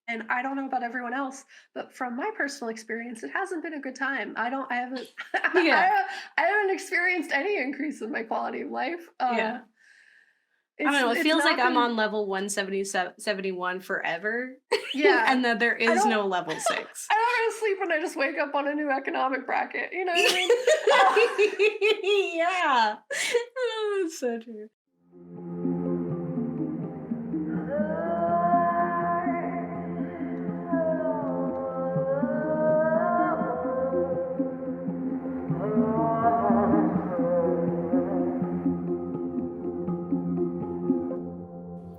And I don't know about everyone else, but from my personal experience, it hasn't been a good time. I haven't, Yeah. I haven't experienced any increase in my quality of life. Yeah. I don't know, it It's feels like not I'm been, on level 171 forever, yeah. and that there I is don't, no level 6. I don't go to sleep and I just wake up on a new economic bracket. You know what I mean? Oh. Yeah. Oh, that's so true.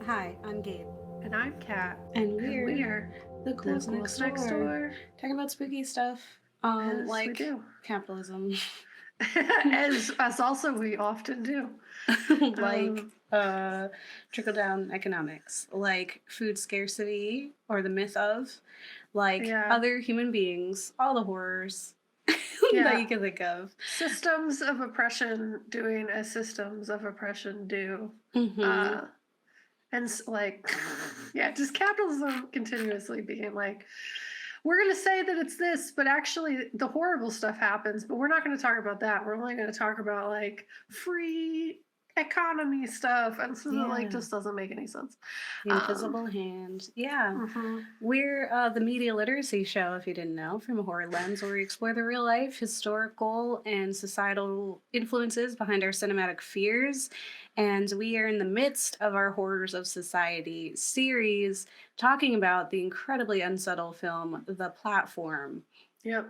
Hi, I'm Gabe, And I'm Kat, and and we're we are the the ghouls next ghouls next door, door. talking about spooky stuff, As we like do. capitalism, As also we often do. like Um, trickle-down economics, like food scarcity or the myth of, like yeah. other human beings, all the horrors that Yeah. you can think of. Systems of oppression doing as systems of oppression do. Mm-hmm. Uh, and like, yeah, just capitalism continuously being like, we're going to say that it's this, but actually the horrible stuff happens, but we're not going to talk about that. We're only going to talk about like free economy stuff. And so that like Yeah. just doesn't make any sense. The invisible hand. Yeah. Mhm. We're the media literacy show, if you didn't know, from a horror lens, where we explore the real life, historical, and societal influences behind our cinematic fears. And we are in the midst of our Horrors of Society series, talking about the incredibly unsubtle film, The Platform. Yep.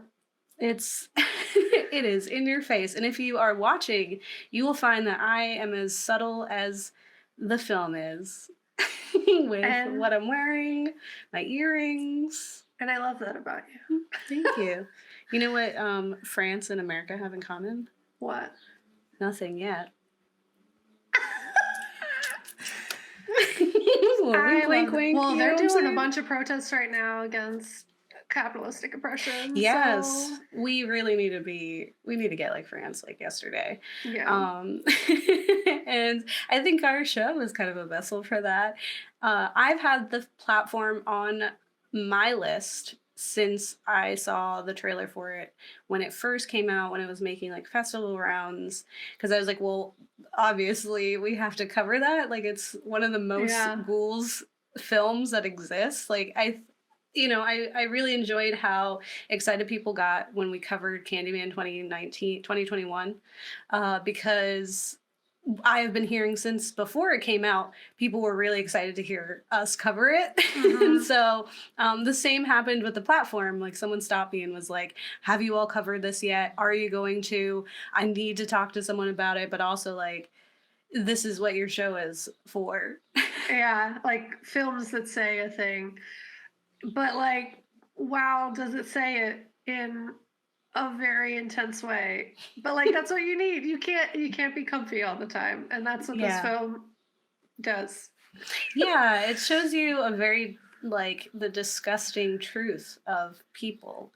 It's it is in your face. And if you are watching, you will find that I am as subtle as the film is. With And what I'm wearing, my earrings. I love that about you. Thank you. You know what France and America have in common? What? Nothing yet. I Wink, wink, love that. wink. Well, You know they're what I'm doing a saying? bunch of protests right now against capitalistic oppression. So Yes, we really need to be. We need to get like France like yesterday, yeah. um, and I think our show is kind of a vessel for that. I've had the platform on my list since I saw the trailer for it when it first came out, when it was making like festival rounds, because I was like, well, obviously we have to cover that. Like it's one of the most Yeah. ghouls films that exists. Like I really enjoyed how excited people got when we covered Candyman 2021, because I have been hearing since before it came out, people were really excited to hear us cover it. And Hmm. so the same happened with the platform. Like someone stopped me and was like, have you all covered this yet? Are you going to? I need to talk to someone about it, but also like, this is what your show is for. Yeah. Like films that say a thing, but like, wow, does it say it in a very intense way? But like, that's what you need. You can't be comfy all the time, and that's what this Yeah. film does. Yeah, it shows you a very, like, the disgusting truth of people.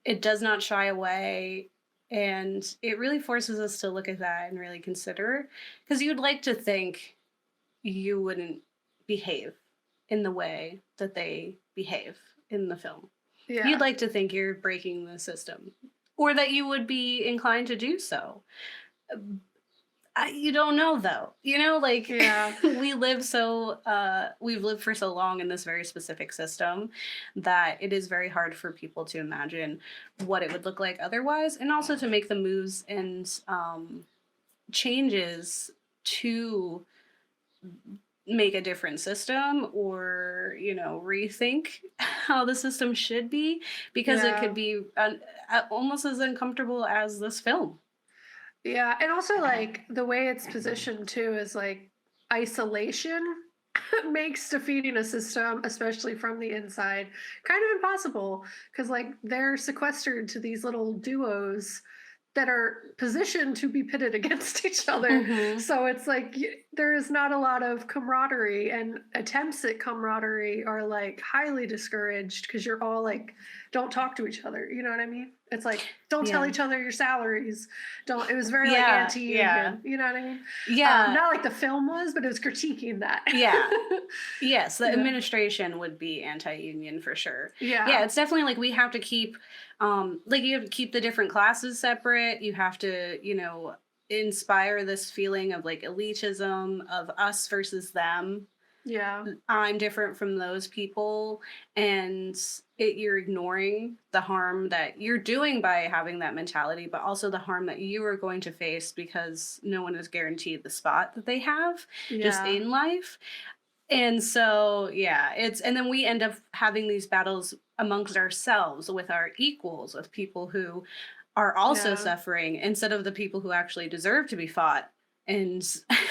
It does not shy away, and it really forces us to look at that and really consider. Because you'd like to think you wouldn't behave in the way that they behave in the film. You'd Yeah. like to think you're breaking the system, or that you would be inclined to do so. You don't know though, like Yeah. we've lived for so long in this very specific system that it is very hard for people to imagine what it would look like otherwise, and also to make the moves and changes to make a different system, or rethink how the system should be, because it could Yeah. be almost as uncomfortable as this film. Yeah, and also like the way it's positioned too is like isolation makes defeating a system, especially from the inside, kind of impossible because like they're sequestered to these little duos that are positioned to be pitted against each other. Hmm. So it's like there is not a lot of camaraderie, and attempts at camaraderie are like highly discouraged because you're all like, don't talk to each other. You know what I mean? It's like, don't tell Yeah. each other your salaries. Don't. It was very like Yeah. Yeah. anti-union. You know what I mean? Yeah. Not like the film was, but it was critiquing that. Yeah. Yes, the Yeah. administration would be anti-union for sure. Yeah, Yeah. it's definitely like we have to keep like you have to keep the different classes separate. You have to, inspire this feeling of like elitism of us versus them. Yeah. I'm different from those people, and you're ignoring the harm that you're doing by having that mentality, but also the harm that you are going to face because no one is guaranteed the spot that they have just Yeah. in life. And so, yeah, and then we end up having these battles amongst ourselves with our equals, with people who are also Yeah. suffering instead of the people who actually deserve to be fought. And,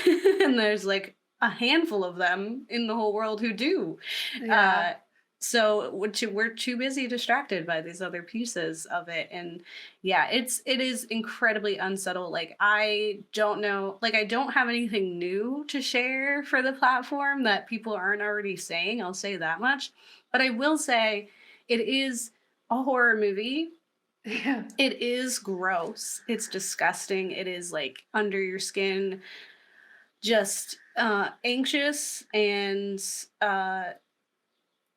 and there's like a handful of them in the whole world who do. Yeah. Uh, so we're too busy distracted by these other pieces of it. And yeah, it is incredibly unsettled. Like I don't know, like I don't have anything new to share for the platform that people aren't already saying. I'll say that much. But I will say it is a horror movie. Yeah. It is gross. It's disgusting. It is like under your skin, just anxious, and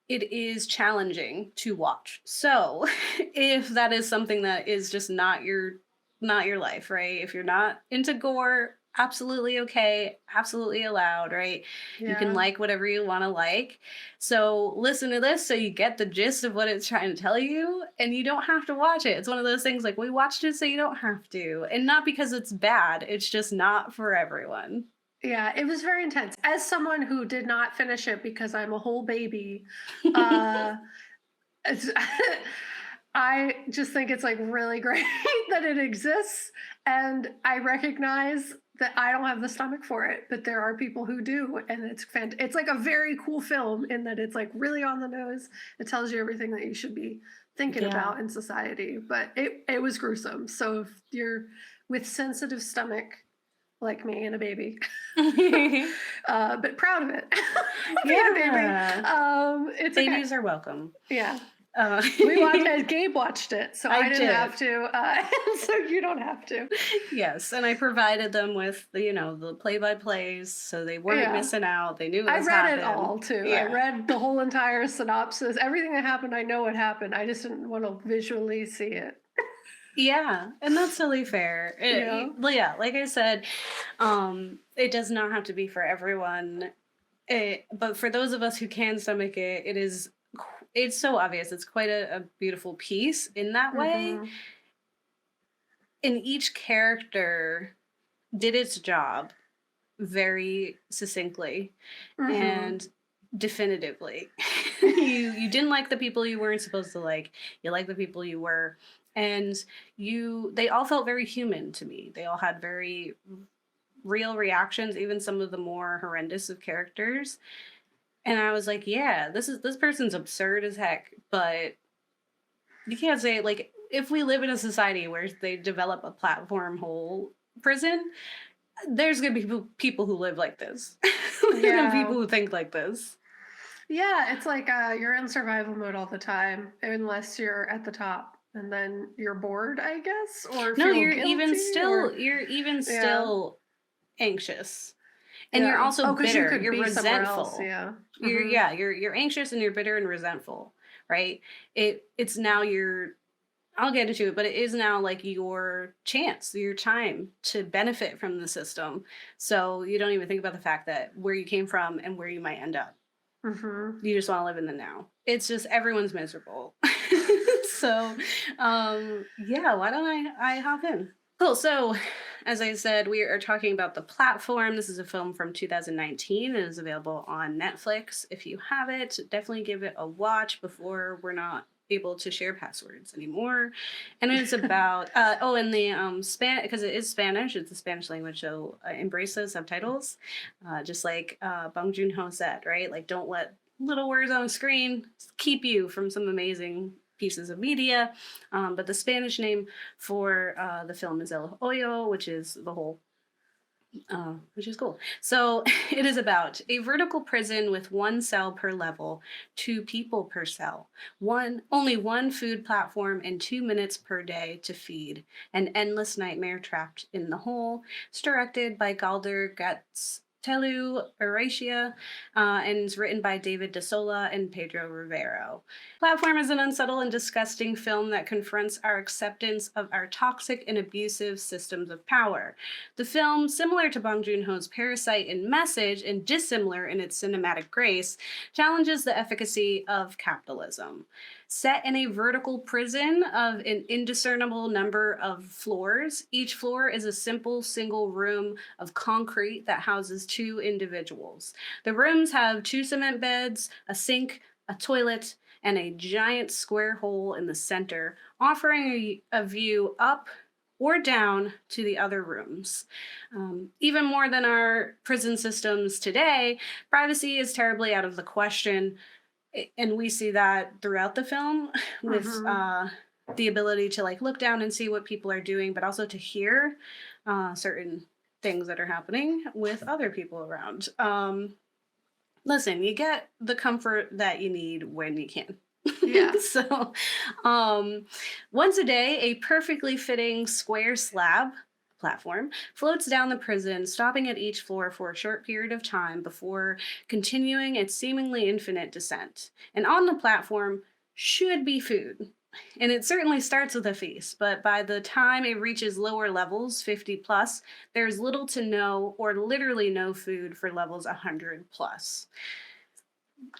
it is challenging to watch. So, if that is something that is just not your life, right? If you're not into gore, absolutely okay, absolutely allowed, right? You can Yeah. like whatever you want to like. So, listen to this so you get the gist of what it's trying to tell you, and you don't have to watch it. It's one of those things like we watched it so you don't have to. And not because it's bad, it's just not for everyone. Yeah, it was very intense. As someone who did not finish it because I'm a whole baby, uh, it's, I just think it's like really great that it exists, and I recognize that I don't have the stomach for it, but there are people who do, and it's It's like a very cool film in that it's like really on the nose. It tells you everything that you should be thinking Yeah. about in society, but it was gruesome. So if you're with sensitive stomach like me and a baby, but proud of it. Being a baby. Yeah. It's okay. Babies are welcome. Yeah. Uh, We watched Gabe watched it, so I didn't did. have to. So you don't have to. Yes, and I provided them with the play-by-plays, so they weren't Yeah. missing out. They knew what I was read it happening. all too. I Yeah. read the whole entire synopsis. Everything that happened, I know what happened. I just didn't want to visually see it. Yeah, and that's totally fair. Yeah. Yeah, like I said, it does not have to be for everyone. But for those of us who can stomach it, it's so obvious. It's quite a beautiful piece in that way. Mhm. And each character did its job very succinctly Mhm. and definitively. You didn't like the people you weren't supposed to like. You liked the people you were. And they all felt very human to me. They all had very real reactions, even some of the more horrendous of characters. And I was like, yeah, this person's absurd as heck, but you can't say like if we live in a society where they develop a platform whole prison, there's gonna be people who live like this. There's gonna be people who think like this. Yeah, it's like you're in survival mode all the time, unless you're at the top, and then you're bored, I guess, or No, feel you're guilty, even still or you're even still anxious. And yeah. you're also 'Cause you bitter. could You're be somewhere else, resentful. yeah. You're you're anxious and you're bitter and resentful, right? It's now I'll get into it, but it is now like your chance, your time to benefit from the system. So you don't even think about the fact that where you came from and where you might end up. Mhm. You just want to live in the now. It's just everyone's miserable. So yeah, why don't I hop in? Cool. So as I said, we are talking about The Platform. This is a film from 2019. It is available on Netflix. If you have it, definitely give it a watch before we're not able to share passwords anymore. And it's about and the Spanish, because it is Spanish, it's the Spanish language, so embrace those subtitles, just like Bong Joon-ho said, right? Like, don't let little words on the screen keep you from some amazing pieces of media. But the Spanish name for the film is El Hoyo, which is the hole. Which is cool. So it is about a vertical prison with one cell per level, two people per cell, only one food platform, and 2 minutes per day to feed. An endless nightmare trapped in the hole. It's directed by Galder Gatz. Telu Eurasia, and is written by David DeSola and Pedro Rivero. Platform is an unsubtle and disgusting film that confronts our acceptance of our toxic and abusive systems of power. The film, similar to Bong Joon-ho's Parasite in message and dissimilar in its cinematic grace, challenges the efficacy of capitalism. Set in a vertical prison of an indiscernible number of floors, each floor is a simple single room of concrete that houses two individuals. The rooms have two cement beds, a sink, a toilet, and a giant square hole in the center, offering a view up or down to the other rooms. Even more than our prison systems today, privacy is terribly out of the question. And we see that throughout the film with the ability to like look down and see what people are doing, but also to hear certain things that are happening with other people around. Listen, you get the comfort that you need when you can. Yeah. So, once a day, a perfectly fitting square slab platform floats down the prison, stopping at each floor for a short period of time before continuing its seemingly infinite descent. And on the platform should be food. And it certainly starts with a feast, but by the time it reaches lower levels, 50 plus, there's little to no or literally no food for levels 100 plus.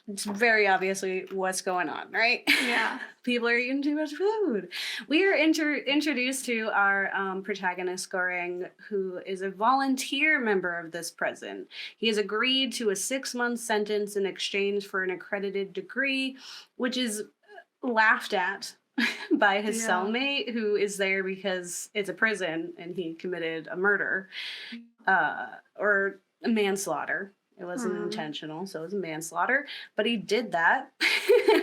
It's very obviously what's going on, right? Yeah. People are eating too much food. We are introduced to our protagonist, Goreng, who is a volunteer member of this prison. He has agreed to a 6-month sentence in exchange for an accredited degree, which is laughed at by his cellmate, who is there because it's a prison and he committed a murder or a manslaughter. It wasn't intentional, so it was manslaughter. But he did that,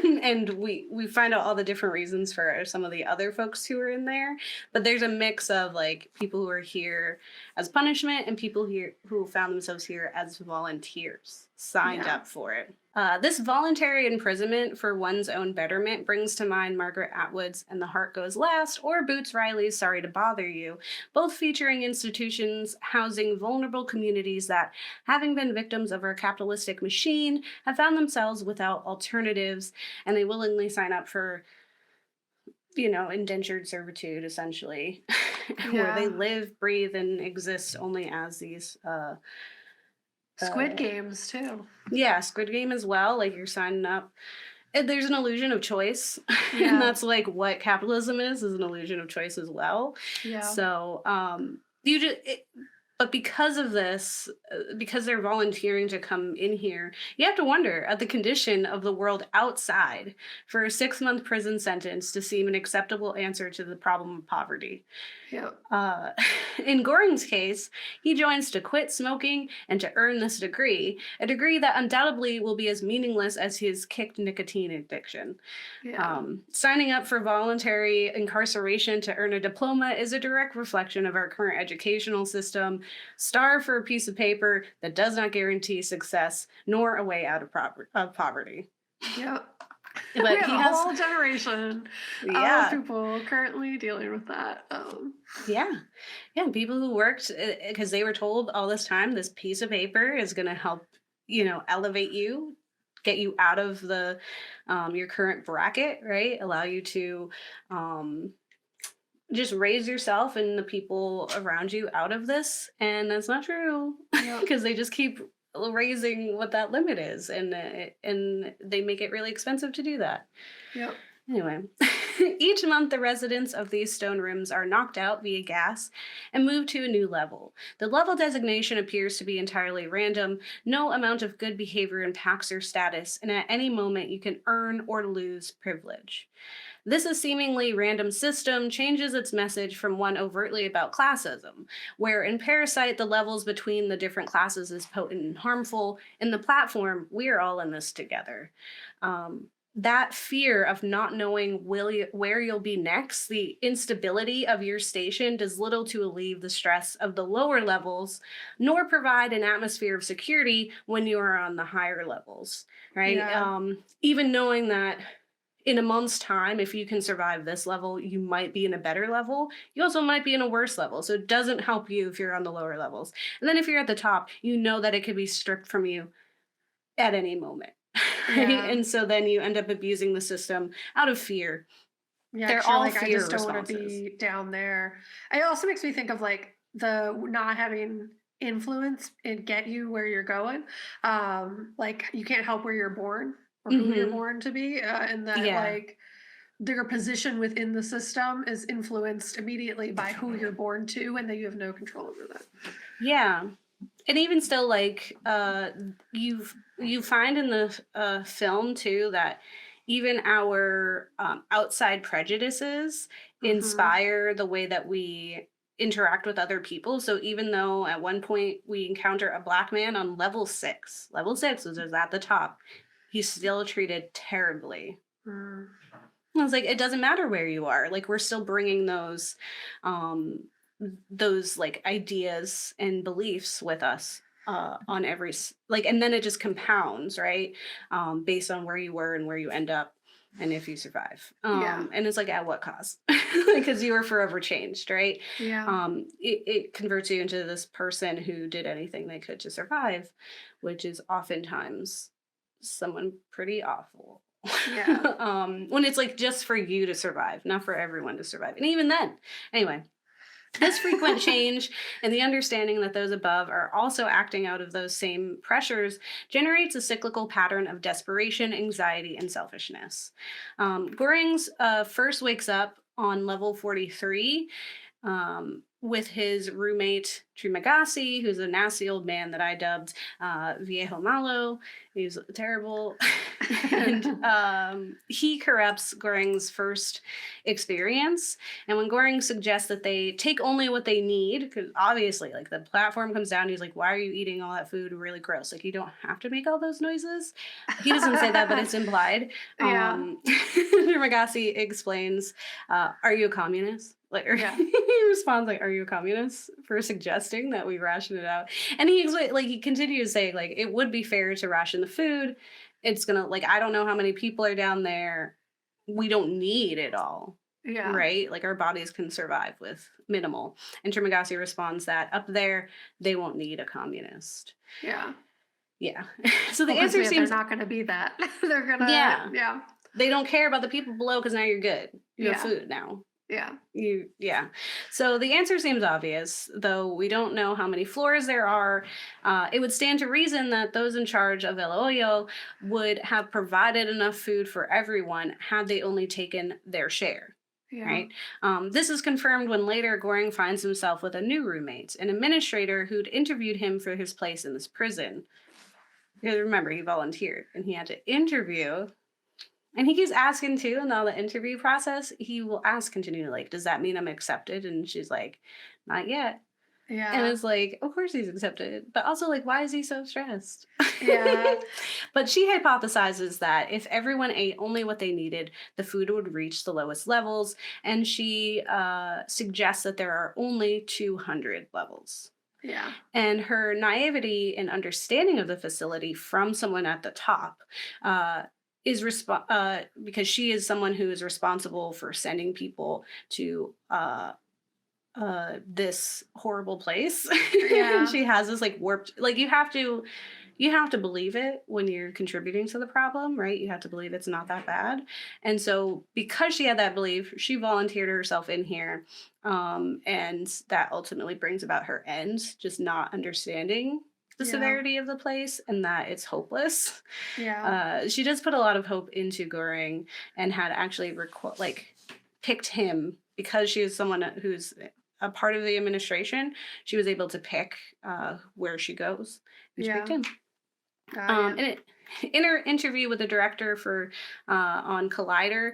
and we find out all the different reasons for some of the other folks who are in there. But there's a mix of like people who are here as punishment and people here who found themselves here as volunteers, signed up for it. This voluntary imprisonment for one's own betterment brings to mind Margaret Atwood's And the Heart Goes Last or Boots Riley's Sorry to Bother You, both featuring institutions housing vulnerable communities that, having been victims of our capitalistic machine, have found themselves without alternatives, and they willingly sign up for, indentured servitude, essentially, where they live, breathe, and exist only as these Squid Games too. Yeah, Squid Game as well. Like you're signing up. There's an illusion of choice, and that's like what capitalism is an illusion of choice as well. Yeah. So but because of this, because they're volunteering to come in here, you have to wonder at the condition of the world outside for a 6-month prison sentence to seem an acceptable answer to the problem of poverty. Yep. In Goreng's case, he joins to quit smoking and to earn this degree, a degree that undoubtedly will be as meaningless as his kicked nicotine addiction. Yeah. Signing up for voluntary incarceration to earn a diploma is a direct reflection of our current educational system. Starve for a piece of paper that does not guarantee success nor a way out of poverty. Yep. But we have he a has whole generation of people currently dealing with that. Yeah, people who worked because they were told all this time this piece of paper is going to help, elevate you, get you out of the your current bracket, right? Allow you to just raise yourself and the people around you out of this, and that's not true because they just keep raising what that limit is, and they make it really expensive to do that. Yep. Anyway, each month the residents of these stone rooms are knocked out via gas and moved to a new level. The level designation appears to be entirely random. No amount of good behavior impacts your status, and at any moment you can earn or lose privilege. This seemingly random system changes its message from one overtly about classism, where in Parasite the levels between the different classes is potent and harmful. In the platform, we're all in this together. that fear of not knowing where you'll be next, the instability of your station does little to alleviate the stress of the lower levels, nor provide an atmosphere of security when you are on the higher levels, right? Yeah. Even knowing that in a month's time, if you can survive this level, you might be in a better level. You also might be in a worse level. So it doesn't help you if you're on the lower levels. And then if you're at the top, you know that it could be stripped from you at any moment. Right? Yeah. And so then you end up abusing the system out of fear. Yeah, They're 'cause you're all like, I fear just don't want to responses. be down there. It also makes me think of like the not having influence and get you where you're going. Like you can't help where you're born or who you're Hmm. born to be, and that Yeah. like their position within the system is influenced immediately by who you're born to, and that you have no control over that. Yeah. And even still, like you find in the film too that even our outside prejudices Hmm. inspire the way that we interact with other people. So even though at one point we encounter a black man on level six, which is at the top, he's still treated terribly. Mm. I was like, it doesn't matter where you are. Like we're still bringing um, those like ideas and beliefs with us on like, and then it just compounds, right? Based on where you were and where you end up, and if you survive. Yeah. And it's like at what cost? Because you were forever changed, right? Yeah. It converts you into this person who did anything they could to survive, which is oftentimes someone pretty awful. Yeah. When it's like just for you to survive, not for everyone to survive. And even then, anyway, this frequent change and the understanding that those above are also acting out of those same pressures generates a cyclical pattern of desperation, anxiety, and selfishness. Gorings first wakes up on level 43 with his roommate Trimagasi, who's a nasty old man that I dubbed Viejo Malo. He's terrible. And he corrupts Goring's first experience. And when Goring suggests that they take only what they need, because obviously, like the platform comes down, he's like, "Why are you eating all that food? Really gross. Like you don't have to make all those noises." He doesn't say that, but it's implied. Yeah. Trimagasi explains, "Are you a communist?" Like, Yeah. he responds like, "Are you a communist?" for suggesting that we ration it out. And he continues saying like, "It would be fair to ration the food. It's gonna like I don't know how many people are down there. We don't need it all." Yeah. Right? Like our bodies can survive with minimal. And Trimagasi responds that up there, they won't need a communist. Yeah. Yeah. So the Well, because answer they're seems, not going to be that. They're gonna, yeah. yeah, They don't care about the people below because now you're good. You have yeah, food now. yeah, Yeah. So the answer seems obvious, though we don't know how many floors there are. It would stand to reason that those in charge of El Hoyo would have provided enough food for everyone had they only taken their share. yeah, Right. This is confirmed when later Goring finds himself with a new roommate, an administrator who'd interviewed him for his place in this prison. Because remember, he volunteered and he had to interview, and he keeps asking too in all the interview process, he will ask continually, like, "Does that mean I'm accepted?" And she's like, "Not yet." And yeah, it's like, of course he's accepted. But also, like, why is he so stressed? yeah, But she hypothesizes that if everyone ate only what they needed, the food would reach the lowest levels. And she suggests that there are only 200 levels. yeah, And her naivety and understanding of the facility from someone at the top uh, because she is someone who is responsible for sending people to this horrible place. And yeah, she has this like warped, like you have to believe it when you're contributing to the problem, right? You have to believe it's not that bad. And so because she had that belief, she volunteered herself in here. And that ultimately brings about her end, just not understanding the yeah, severity of the place and that it's hopeless. yeah, She does put a lot of hope into Goring and had actually picked him because she is someone who's a part of the administration. She was able to pick where she goes, and she picked yeah. him. Ah, yeah. And interview with the director for on Collider,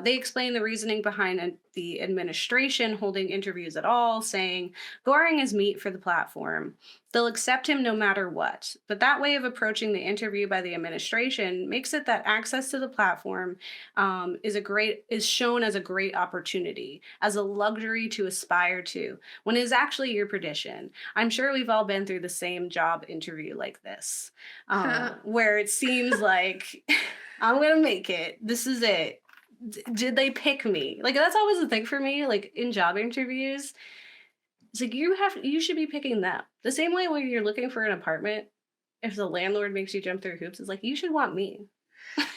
they explain the reasoning behind the administration holding interviews at all, saying Goring is meat for the platform. They'll accept him no matter what. But that way of approaching the interview by the administration makes it that access to the platform is shown as a great opportunity, as a luxury to aspire to, when it is actually your perdition. I'm sure we've all been through the same job interview like this, where it seems like I'm gonna make it. This is it. Did they pick me? Like, that's always the thing for me. Like, in job interviews, it's like you should be picking them. The same way when you're looking for an apartment, if the landlord makes you jump through hoops, it's like, you should want me.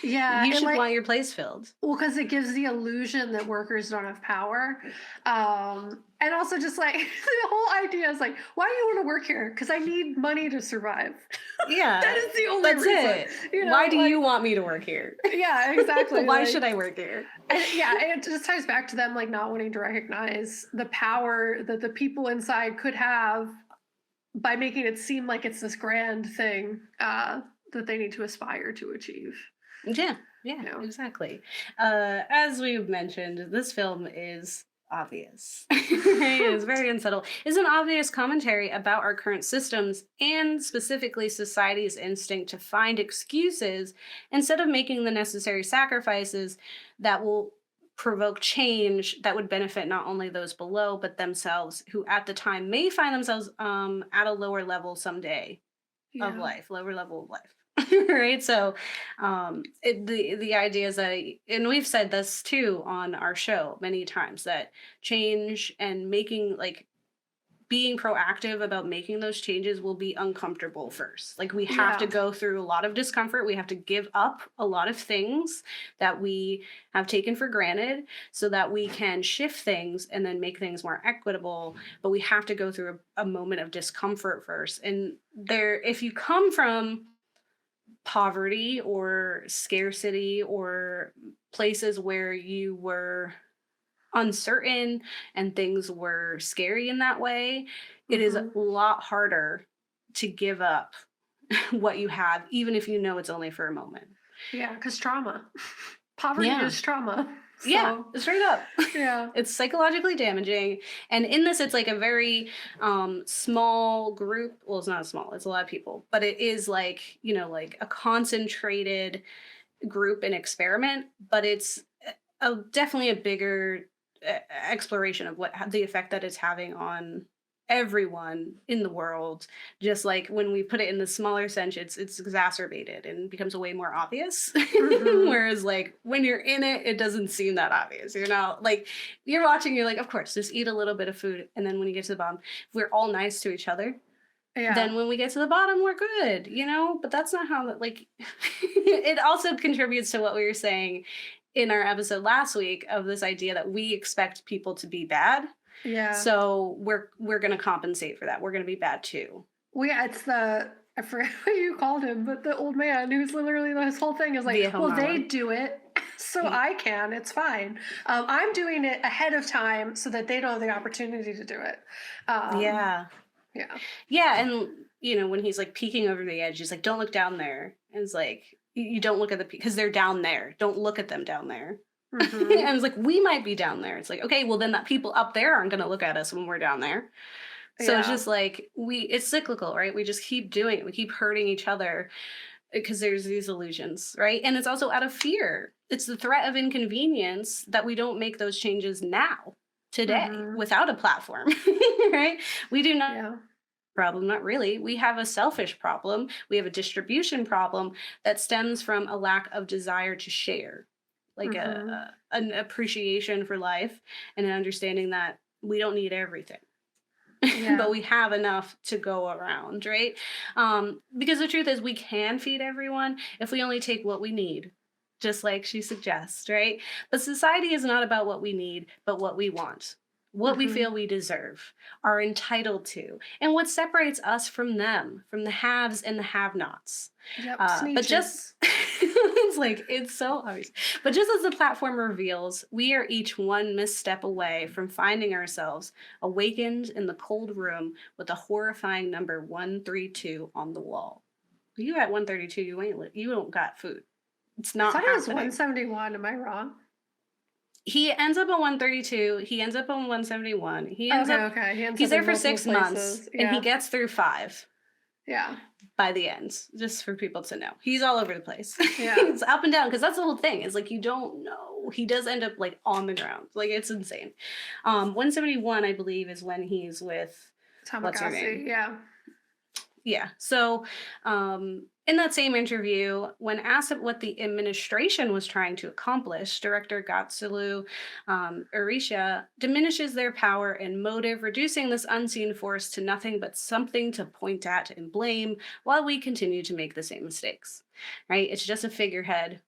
Yeah, You and should like, want your place filled. well, because it gives the illusion that workers don't have power. And also just like the whole idea is like, why do you want to work here? Because I need money to survive. Yeah. That is the only reason. It. You know, why do like, you want me to work here? Yeah, exactly. Why like, should I work here? And it just ties back to them like not wanting to recognize the power that the people inside could have by making it seem like it's this grand thing that they need to aspire to achieve. Yeah, Yeah. exactly. As we've mentioned, this film is obvious. It is very unsettled. It's an obvious commentary about our current systems and specifically society's instinct to find excuses instead of making the necessary sacrifices that will provoke change that would benefit not only those below but themselves, who at the time may find themselves at a lower level someday of life, lower level of life. Right, so the idea is that, and we've said this too on our show many times, that change and making, like, being proactive about making those changes will be uncomfortable first. Like, we have to go through a lot of discomfort. We have to give up a lot of things that we have taken for granted so that we can shift things and then make things more equitable. But we have to go through a moment of discomfort first. And if you come from poverty or scarcity or places where you were uncertain and things were scary in that way, it is a lot harder to give up what you have, even if you know it's only for a moment. Yeah, because trauma. Poverty is trauma. So, yeah, straight up. Yeah. It's psychologically damaging. And in this, it's like a very small group. Well, it's not small, it's a lot of people, but it is like, like a concentrated group and experiment, but it's definitely a bigger exploration of the effect that it's having on everyone in the world. Just like when we put it in the smaller sense, it's exacerbated and becomes way more obvious. Whereas like when you're in it, it doesn't seem that obvious. You're not like, you're watching, you're like, of course, just eat a little bit of food. And then when you get to the bottom, if we're all nice to each other, then when we get to the bottom, we're good, but that's not how that, like, it also contributes to what we were saying in our episode last week of this idea that we expect people to be bad. Yeah. So we're going to compensate for that. We're going to be bad too. Well, yeah, it's I forget what you called him, but the old man who's literally, his whole thing is like, well, they do it, so I can. It's fine. I'm doing it ahead of time so that they don't have the opportunity to do it. Yeah. And, when he's like peeking over the edge, he's like, don't look down there. And it's like, you don't look at because they're down there. Don't look at them down there. And it's like, we might be down there. It's like, okay, well then that people up there aren't going to look at us when we're down there. So it's just like, it's cyclical, right? We just keep doing it. We keep hurting each other because there's these illusions, right? And it's also out of fear. It's the threat of inconvenience that we don't make those changes now, today, without a platform, right? We do not problem, not really. We have a selfish problem. We have a distribution problem that stems from a lack of desire to share. Like an appreciation for life and an understanding that we don't need everything, but we have enough to go around, right? Because the truth is we can feed everyone if we only take what we need, just like she suggests, right? But society is not about what we need, but what we want, what we feel we deserve, are entitled to, and what separates us from them, from the haves and the have-nots. But just it's like, it's so obvious. But just as the platform reveals, we are each one misstep away from finding ourselves awakened in the cold room with a horrifying number 132 on the wall. You at 132, you don't got food. It's I not thought it was happening. 171. Am I wrong? He ends up on 132. He ends up on 171. Okay, okay. He ends He's up there in for multiple 6 months, places. and he Yeah, gets through 5 yeah, by the end. Just for people to know, he's all over the place. yeah. He's up and down because that's the whole thing. Is like you don't know. He does end up like on the ground. Like it's insane. 171, I believe, is when he's with what's her name? Tamagotchi. Yeah, Yeah. So, in that same interview, when asked what the administration was trying to accomplish, director Gatsulu Arisha diminishes their power and motive, reducing this unseen force to nothing but something to point at and blame while we continue to make the same mistakes. Right? It's just a figurehead,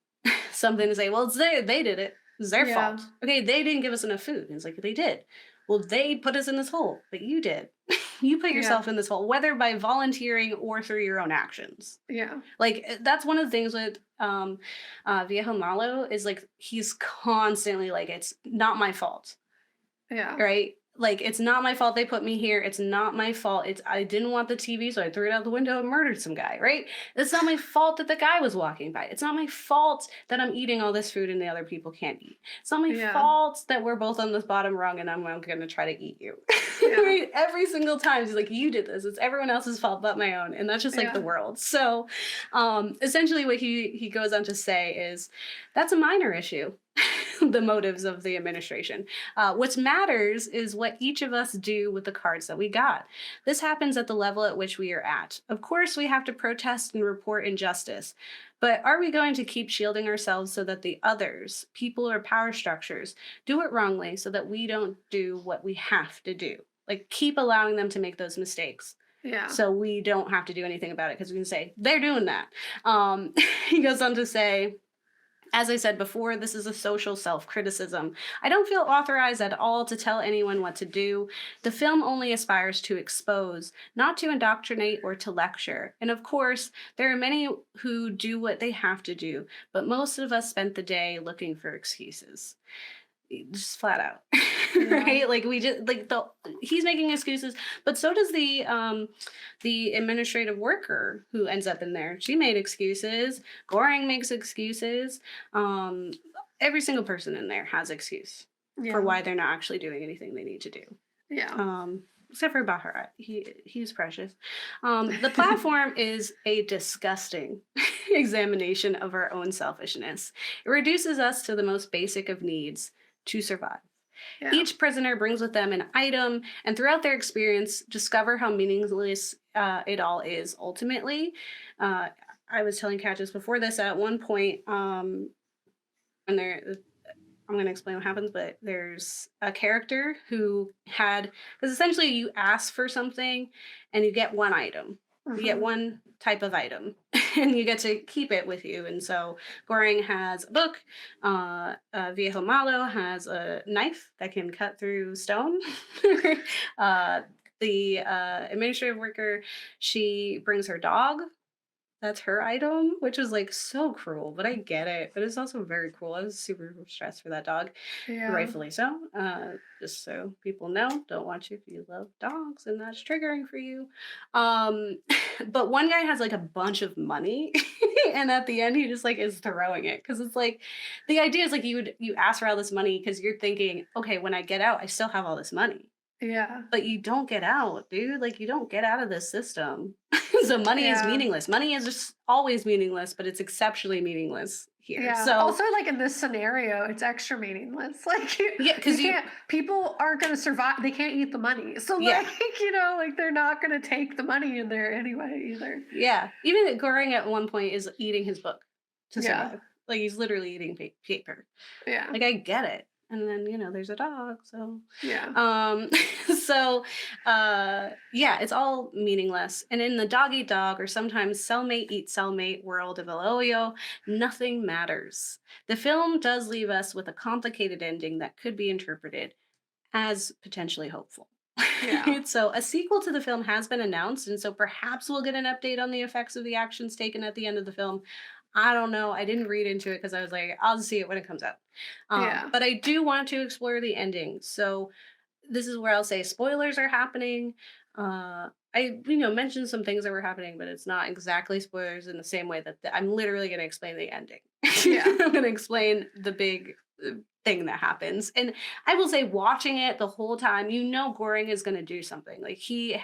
something to say, well, it's they did it. It's their yeah, fault. Okay, they didn't give us enough food. And it's like, they did. Well, they put us in this hole, but you did. You put yeah, yourself in this hole, whether by volunteering or through your own actions. yeah, Like that's one of the things with Viejo Malo is like he's constantly like it's not my fault, yeah, right? Like it's not my fault they put me here. It's not my fault. It's I didn't want the TV, so I threw it out the window and murdered some guy, right? It's not my fault that the guy was walking by. It's not my fault that I'm eating all this food and the other people can't eat. It's not my yeah, fault that we're both on this bottom rung and I'm gonna try to eat you. yeah, Right? Every single time he's like, you did this. It's everyone else's fault but my own. And that's just like the yeah, world. So essentially what he goes on to say is that's a minor issue. The motives of the administration. What matters is what each of us do with the cards that we got. This happens at the level at which we are at. Of course, we have to protest and report injustice, but are we going to keep shielding ourselves so that the others, people or power structures, do it wrongly so that we don't do what we have to do? Like, keep allowing them to make those mistakes yeah, so we don't have to do anything about it because we can say, they're doing that. He goes on to say, as I said before, this is a social self-criticism. I don't feel authorized at all to tell anyone what to do. The film only aspires to expose, not to indoctrinate or to lecture. And of course, there are many who do what they have to do, but most of us spent the day looking for excuses. Just flat out. yeah, Right? Like we just like the he's making excuses, but so does the administrative worker who ends up in there. She made excuses. Goring makes excuses. Um, every single person in there has excuse for yeah, why they're not actually doing anything they need to do. yeah, Except for Baharat. He's precious. The platform is a disgusting examination of our own selfishness. It reduces us to the most basic of needs to survive. yeah, Each prisoner brings with them an item, and throughout their experience, discover how meaningless it all is ultimately. I was telling Kat just before this at one point, and I'm going to explain what happens, but there's a character who had, because essentially you ask for something and you get one item. You get hmm, one type of item and you get to keep it with you. And so Goring has a book. Viejo Malo has a knife that can cut through stone. uh, the administrative worker, she brings her dog. That's her item, which is like so cruel, but I get it. But it's also very cool. I was super stressed for that dog, yeah, rightfully so. Just so people know, don't want you if you love dogs and that's triggering for you. Um, but one guy has like a bunch of money, and at the end he just like is throwing it because it's like the idea is like you ask for all this money because you're thinking, okay, when I get out, I still have all this money. yeah, But you don't get out, dude. Like you don't get out of this system. So money is yeah. meaningless. Money is just always meaningless, but it's exceptionally meaningless here. Yeah. So Also, like in this scenario, it's extra meaningless. Like yeah, you because you can't. People aren't going to survive. They can't eat the money. So yeah, like like they're not going to take the money in there anyway either. yeah. Even Goring at one point is eating his book to Yeah. survive. Like he's literally eating paper. Yeah. Like I get it. And then there's a dog, so Yeah. um so yeah, it's all meaningless. And in the dog eat dog or sometimes cellmate eat cellmate world of Eloio, nothing matters. The film does leave us with a complicated ending that could be interpreted as potentially hopeful. Yeah. So a sequel to the film has been announced, and so perhaps we'll get an update on the effects of the actions taken at the end of the film. I don't know. I didn't read into it because I was like, I'll just see it when it comes out. Yeah. But I do want to explore the ending. So this is where I'll say spoilers are happening. I mentioned some things that were happening, but it's not exactly spoilers in the same way that I'm literally going to explain the ending. Yeah. I'm going to explain the big thing that happens. And I will say, watching it the whole time, Goring is going to do something. Like he's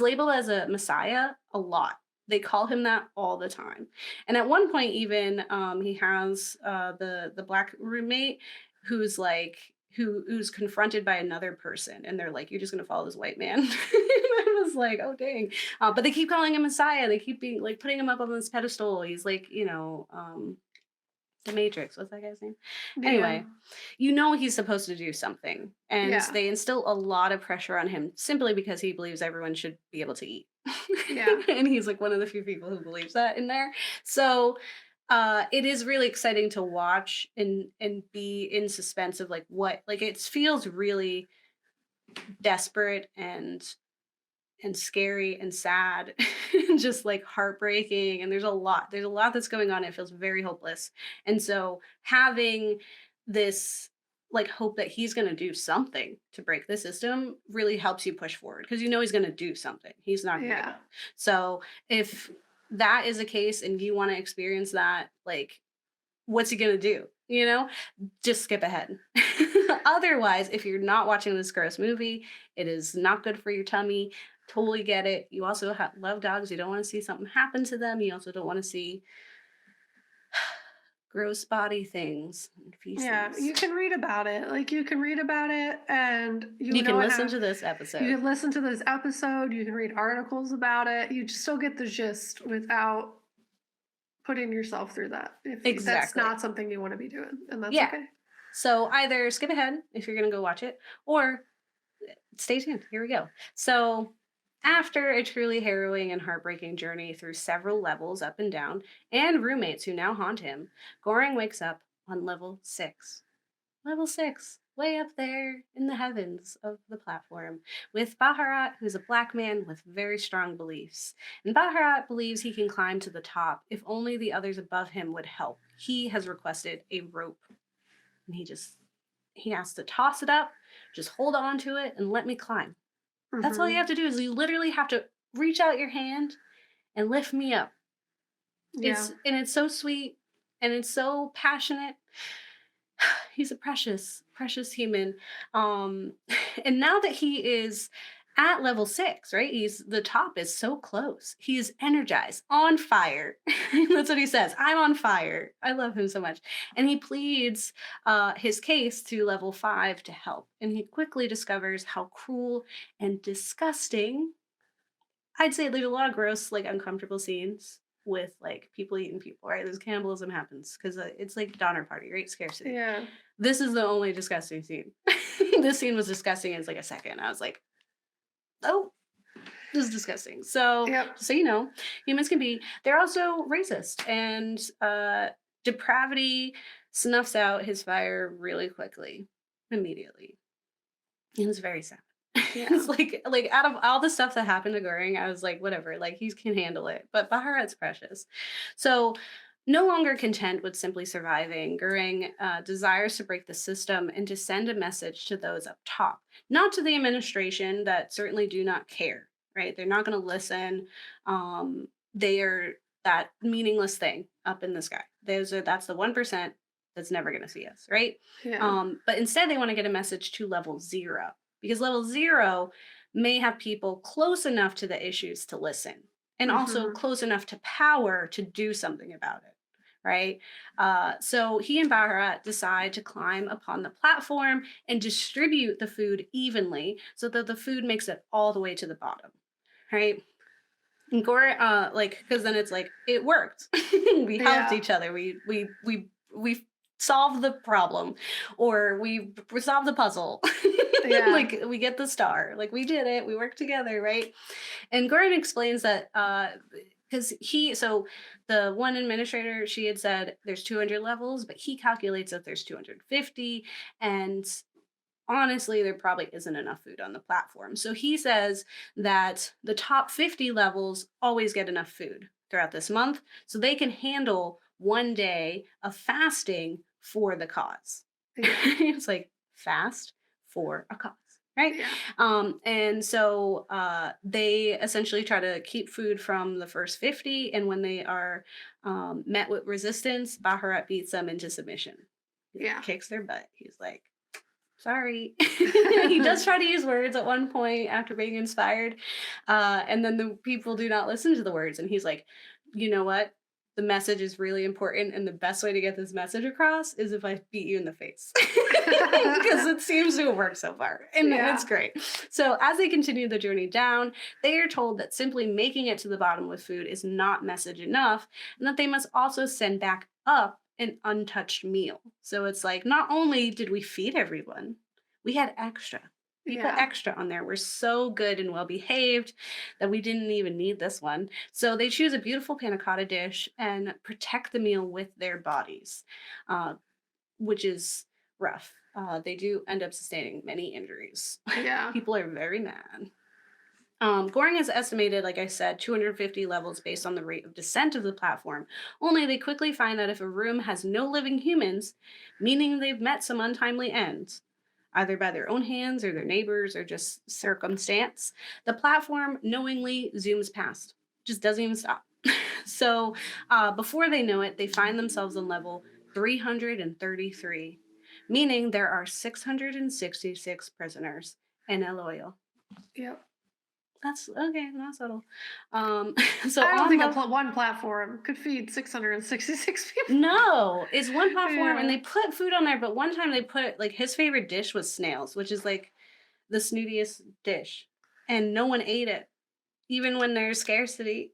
labeled as a messiah a lot. They call him that all the time. And at one point, even he has the black roommate who's like who's confronted by another person, and they're like, "You're just gonna follow this white man." And I was like, "Oh dang!" But they keep calling him messiah. They keep being like putting him up on this pedestal. He's like, the Matrix. What's that guy's name? Yeah. Anyway, he's supposed to do something. And Yeah. they instill a lot of pressure on him simply because he believes everyone should be able to eat. Yeah. And he's like one of the few people who believes that in there. So it is really exciting to watch and be in suspense of like what like it feels really desperate and scary and sad and just like heartbreaking, and there's a lot that's going on. It feels very hopeless, and so having this like hope that he's going to do something to break the system really helps you push forward because he's going to do something. He's not going to give Yeah. up. So if that is the case and you want to experience that, like, what's he going to do, just skip ahead. Otherwise, if you're not watching this gross movie, it is not good for your tummy. Totally get it. You also love dogs. You don't want to see something happen to them. You also don't want to see gross body things and Yeah, feces. you can read about it. Like you can read about it and You can listen have to this you episode. can listen to this episode, you can read articles about it. You just still get the gist without putting yourself through that. If that's Exactly. not something you want to be doing, and that's Yeah. okay. So either skip ahead if you're going to go watch it, or stay tuned. Here we go. So, after a truly harrowing and heartbreaking journey through several levels up and down, and roommates who now haunt him, Goring wakes up on level 6. Level 6, way up there in the heavens of the platform, with Baharat, who's a black man with very strong beliefs. And Baharat believes he can climb to the top if only the others above him would help. He has requested a rope, and he has to toss it up, just hold on to it, and let me climb. That's all you have Hmm. to do is you literally have to reach out your hand and lift me up. Yeah. It's so sweet and it's so passionate. He's a precious, precious human. Um and now that he is at level 6, right? The top is so close. He is energized, on fire. That's what he says. I'm on fire. I love him so much. And he pleads his case to level 5 to help. And he quickly discovers how cruel and disgusting. I'd say there's a lot of gross, like, uncomfortable scenes with, like, people eating people, right? There's cannibalism happens because it's like Donner Party, right? Scarcity. Yeah. This is the only disgusting scene. This scene was disgusting in like a second. I was like, oh, this is disgusting. So, Yep. just so you know, humans can be, they're also racist, and depravity snuffs out his fire really quickly, immediately. And it's very sad. Yeah. It's like out of all the stuff that happened to Goring, I was like, whatever, like he can handle it. But Baharat's precious. So no longer content with simply surviving, Goering desires to break the system and to send a message to those up top, not to the administration that certainly do not care, right? They're not going to listen. They are that meaningless thing up in the sky. That's the 1% that's never going to see us, right? Yeah. But instead, they want to get a message to level 0, because level 0 may have people close enough to the issues to listen, and also Hmm. close enough to power to do something about it. Right. So he and Baharat decide to climb upon the platform and distribute the food evenly so that the food makes it all the way to the bottom. Right. And Gore, because then it's like it worked. We helped Yeah. each other. We solved the problem, or we solved the puzzle. Yeah. Like we get the star. Like we did it. We worked together, right? And Gordon explains that because the one administrator, she had said there's 200 levels, but he calculates that there's 250, and honestly, there probably isn't enough food on the platform. So he says that the top 50 levels always get enough food throughout this month, so they can handle one day of fasting for the cause. Yeah. It's like fast for a cause, right? Yeah. And so they essentially try to keep food from the first 50, and when they are met with resistance, Baharat beats them into submission. He Yeah. kicks their butt. He's like, sorry. He does try to use words at one point after being inspired. And then the people do not listen to the words. And he's like, you know what? The message is really important. And the best way to get this message across is if I beat you in the face. Because it seems to have worked so far. And it's Yeah. great. So as they continue the journey down, they are told that simply making it to the bottom with food is not message enough, and that they must also send back up an untouched meal. So it's like, not only did we feed everyone, we had extra. We put Yeah. extra on there. We're so good and well behaved that we didn't even need this one. So they choose a beautiful panna cotta dish and protect the meal with their bodies, uh, which is rough. They do end up sustaining many injuries. Yeah. People are very mad. Goring has estimated, like I said, 250 levels based on the rate of descent of the platform. Only they quickly find that if a room has no living humans, meaning they've met some untimely ends, either by their own hands or their neighbors or just circumstance, the platform knowingly zooms past, just doesn't even stop. So before they know it, they find themselves on level 333, meaning there are 666 prisoners in El Hoyo. Yep. That's okay. That's subtle. So I don't on think level, one platform could feed 666 people. no, it's one platform, and Yeah. they put food on there. But one time they put like his favorite dish was snails, which is like the snootiest dish, and no one ate it, even when there's scarcity.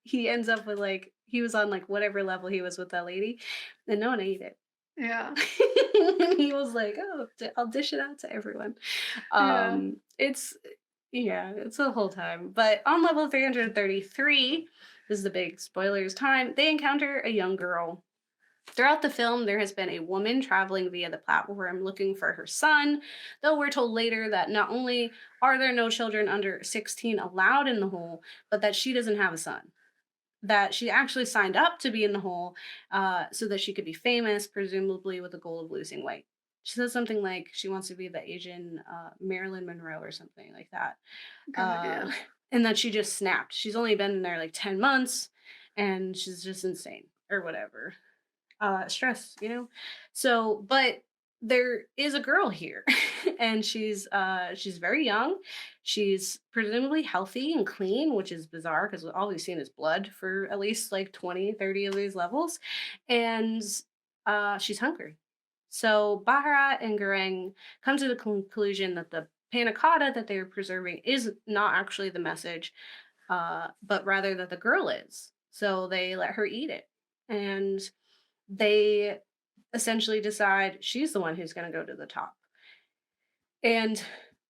He ends up with like he was on like whatever level he was with that lady, and no one ate it. Yeah. He was like, "Oh, I'll dish it out to everyone." Yeah. It's yeah, it's the whole time. But on level 333, this is the big spoilers time. They encounter a young girl. Throughout the film, there has been a woman traveling via the platform looking for her son, though we're told later that not only are there no children under 16 allowed in the hole, but that she doesn't have a son, that she actually signed up to be in the hole so that she could be famous, presumably with the goal of losing weight. She says something like she wants to be the Asian Marilyn Monroe or something like that. God, Uh, yeah. and that she just snapped. She's only been in there like 10 months and she's just insane or whatever. Stress, you know? So, but there is a girl here and she's very young. She's presumably healthy and clean, which is bizarre because all we've seen is blood for at least like 20, 30 of these levels. And she's hungry. So Baharat and Garang come to the conclusion that the panna cotta that they're preserving is not actually the message, but rather that the girl is. So they let her eat it. And they essentially decide she's the one who's going to go to the top. And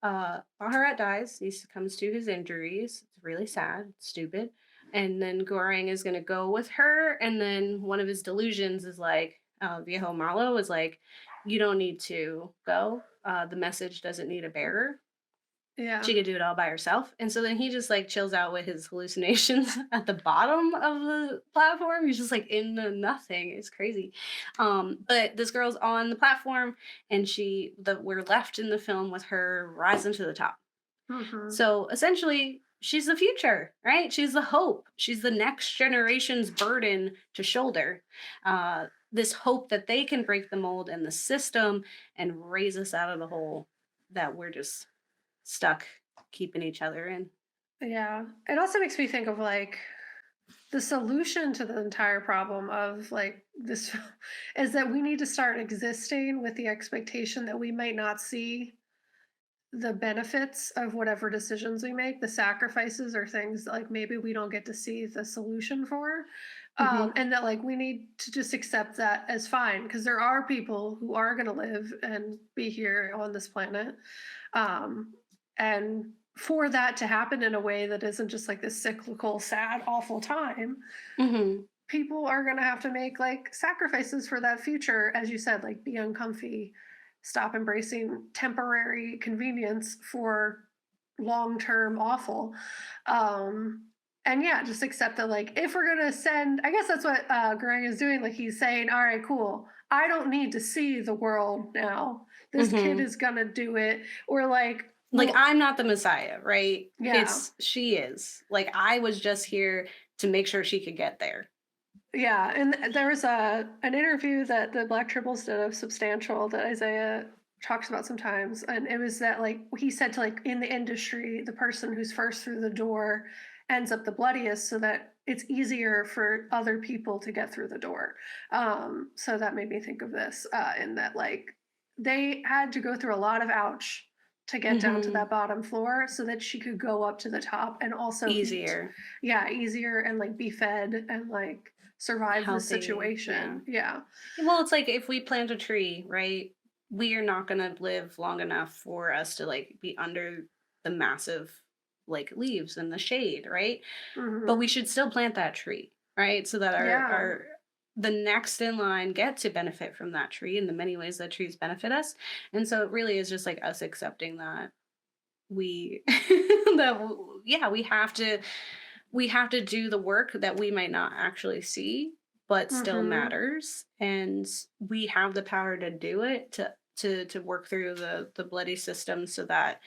Baharat dies. He succumbs to his injuries. It's really sad, stupid. And then Goreng is going to go with her. And then one of his delusions is like, Viejo Malo is like, you don't need to go. The message doesn't need a bearer. Yeah. She could do it all by herself. And so then he just like chills out with his hallucinations at the bottom of the platform. He's just like in the nothing. It's crazy. But this girl's on the platform and we're left in the film with her rising to the top. Hmm. So essentially, she's the future, right? She's the hope. She's the next generation's burden to shoulder. This hope that they can break the mold and the system and raise us out of the hole that we're just stuck keeping each other in. Yeah. It also makes me think of like the solution to the entire problem of like this is that we need to start existing with the expectation that we might not see the benefits of whatever decisions we make, the sacrifices or things that like maybe we don't get to see the solution for. Hmm. And that like we need to just accept that as fine because there are people who are going to live and be here on this planet. And for that to happen in a way that isn't just like this cyclical, sad, awful time, Hmm. people are going to have to make like sacrifices for that future, as you said, like be uncomfy, stop embracing temporary convenience for long-term awful. um and yeah, just accept that like if we're gonna send, I guess that's what Garang is doing, like he's saying, all right, cool, I don't need to see the world now. This kid Mm-hmm. is gonna do it. Or like, Like, well, I'm not the Messiah, right? yeah. It's she is. Like, I was just here to make sure she could get there. Yeah, and there was an interview that the Black Tribbles did of Substantial that Isaiah talks about sometimes, and it was that like he said to like in the industry, the person who's first through the door ends up the bloodiest, so that it's easier for other people to get through the door. So that made me think of this, in that like they had to go through a lot of ouch to get down to Mm-hmm. that bottom floor, so that she could go up to the top and also eat. Easier, Yeah, easier and like be fed and like survive the healthy, yeah. situation. Yeah. Well, it's like if we plant a tree, right? We are not gonna live long enough for us to like be under the massive like leaves and the shade, right? But Hmm. we should still plant that tree, right? So that Yeah. our the next in line get to benefit from that tree in the many ways that trees benefit us. And so it really is just like us accepting that we yeah, we have to do the work that we might not actually see but still Hmm. matters, and we have the power to do it, to work through the bloody system so that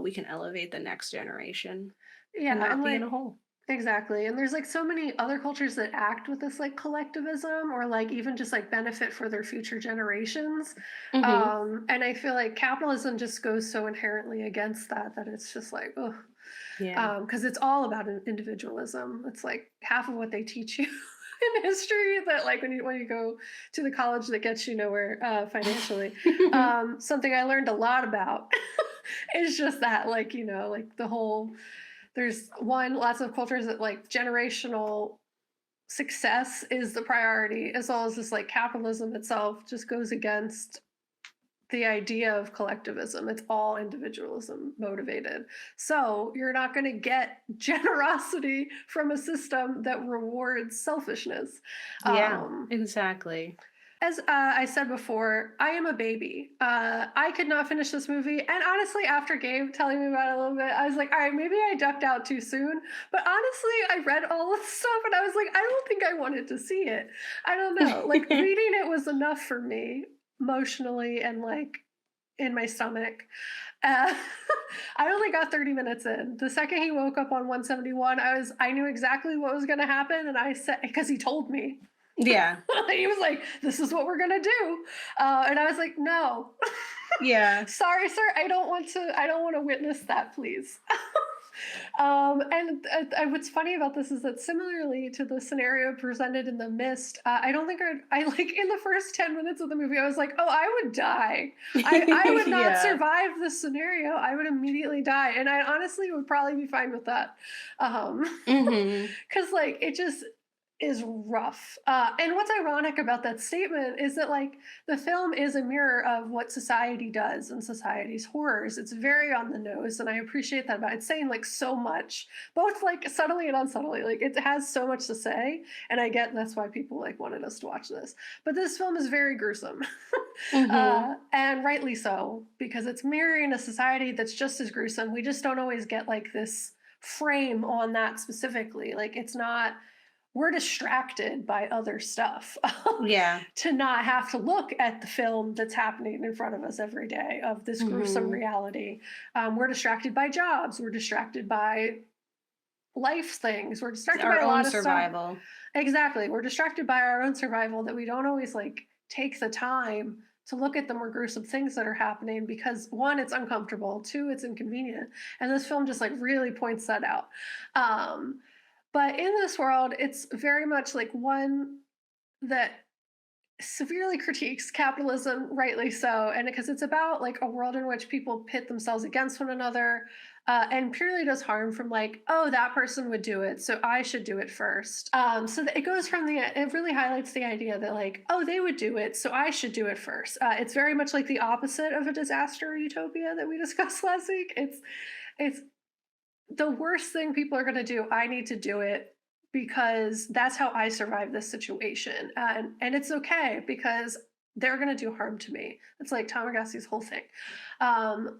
we can elevate the next generation and Yeah. not And be in a like, hole. exactly. And there's like so many other cultures that act with this like collectivism or like even just like benefit for their future generations. Hmm. And I feel like capitalism just goes so inherently against that that it's just like, oh, Yeah. because it's all about individualism. It's like half of what they teach you in history that like when you go to the college that gets you nowhere financially. Something I learned a lot about is just that like like the whole there's one lots of cultures that like generational success is the priority as well as this like capitalism itself just goes against the idea of collectivism. It's all individualism motivated. So you're not going to get generosity from a system that rewards selfishness. Yeah, Um, exactly. as I said before, I am a baby. I could not finish this movie. And honestly, after Gabe telling me about it a little bit, I was like, all right, maybe I ducked out too soon. But honestly, I read all this stuff and I was like, I don't think I wanted to see it. I don't know. Like, reading it was enough for me emotionally and like in my stomach. Uh, I only got 30 minutes in. The second he woke up on 171, I knew exactly what was going to happen, and I said because he told me. Yeah. He was like, "This is what we're gonna do," and I was like, "No, Yeah. sorry, sir. I don't want to. I don't want to witness that, please." And what's funny about this is that similarly to the scenario presented in The Mist, I don't think I like in the first 10 minutes of the movie, I was like, "Oh, I would die. I would not Yeah. survive this scenario. I would immediately die," and I honestly would probably be fine with that, um, Hmm. because like it just is rough. And what's ironic about that statement is that like the film is a mirror of what society does and society's horrors. It's very on the nose, and I appreciate that about it. It's saying like so much, both like subtly and unsubtly. Like it has so much to say, and I get that's why people like wanted us to watch this. But this film is very gruesome, Hmm. and rightly so because it's mirroring a society that's just as gruesome. We just don't always get like this frame on that specifically. Like it's not we're distracted by other stuff Yeah. to not have to look at the film that's happening in front of us every day of this gruesome Hmm. reality. We're distracted by jobs. We're distracted by life things. We're distracted by Our a own lot of stuff. survival. Exactly. We're distracted by our own survival that we don't always like take the time to look at the more gruesome things that are happening because one, it's uncomfortable, two, it's inconvenient. And this film just like really points that out. Um, but in this world, it's very much like one that severely critiques capitalism, rightly so, and because it's about like a world in which people pit themselves against one another, and purely does harm from like, oh, that person would do it, so I should do it first. So that it goes from it really highlights the idea that like, oh, they would do it, so I should do it first. It's very much like the opposite of a disaster utopia that we discussed last week. It's the worst thing people are going to do. I need to do it because that's how I survive this situation. And it's okay because they're going to do harm to me. It's like Tamagotchi's whole thing.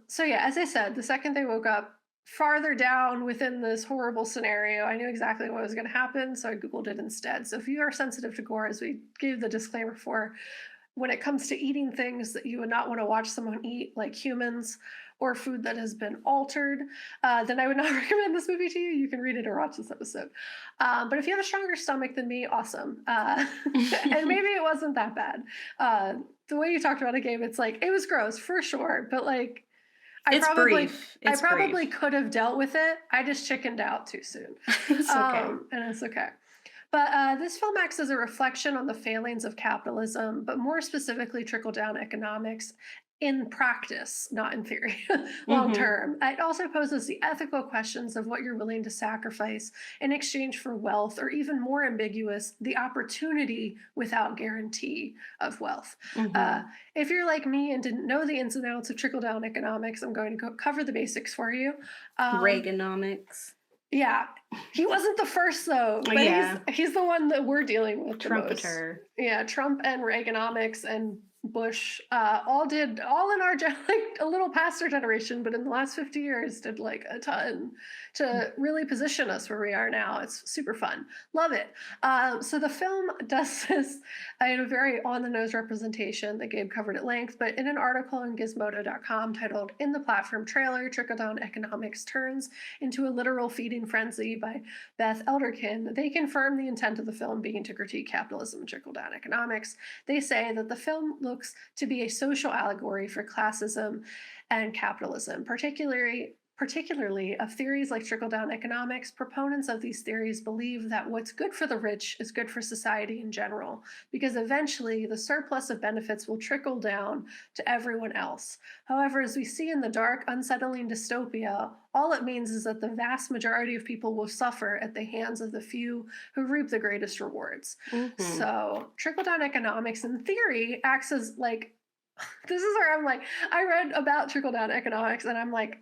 So, yeah, as I said, the second they woke up farther down within this horrible scenario, I knew exactly what was going to happen. So I Googled it instead. So if you are sensitive to gore, as we gave the disclaimer for, when it comes to eating things that you would not want to watch someone eat, like humans or food that has been altered, then I would not recommend this movie to you. You can read it or watch this episode. But if you have a stronger stomach than me, awesome. And maybe it wasn't that bad. The way you talked about it, Gabe, it's like, it was gross for sure, but like, It's brief. I It's probably brief. could have dealt with it. I just chickened out too soon. It's okay. And it's okay. But this film acts as a reflection on the failings of capitalism, but more specifically, trickle down economics in practice, not in theory, long Hmm. term. It also poses the ethical questions of what you're willing to sacrifice in exchange for wealth, or even more ambiguous, the opportunity without guarantee of wealth. Uh, Hmm. if you're like me and didn't know the ins and outs of trickle down economics, I'm going to cover the basics for you. Um, Reaganomics. yeah, he wasn't the first though, but Yeah. he's the one that we're dealing with the most. Trumpeter. Yeah, Trump and Reaganomics and Bush all in our like a little past our generation, but in the last 50 years did like a ton to really position us where we are now. It's super fun, love it. So the film does this in a very on the nose representation that Gabe covered at length, but in an article on Gizmodo.com titled "In the Platform Trailer, Trickle Down Economics Turns into a Literal Feeding Frenzy" by Beth Elderkin, they confirm the intent of the film being to critique capitalism and trickle down economics. They say that the film looks to be a social allegory for classism and capitalism, particularly of theories like trickle-down economics. Proponents of these theories believe that what's good for the rich is good for society in general, because eventually the surplus of benefits will trickle down to everyone else. However, as we see in the dark, unsettling dystopia, all it means is that the vast majority of people will suffer at the hands of the few who reap the greatest rewards. Hmm. So, trickle-down economics in theory acts as like, this is where I'm like, I read about trickle-down economics and I'm like,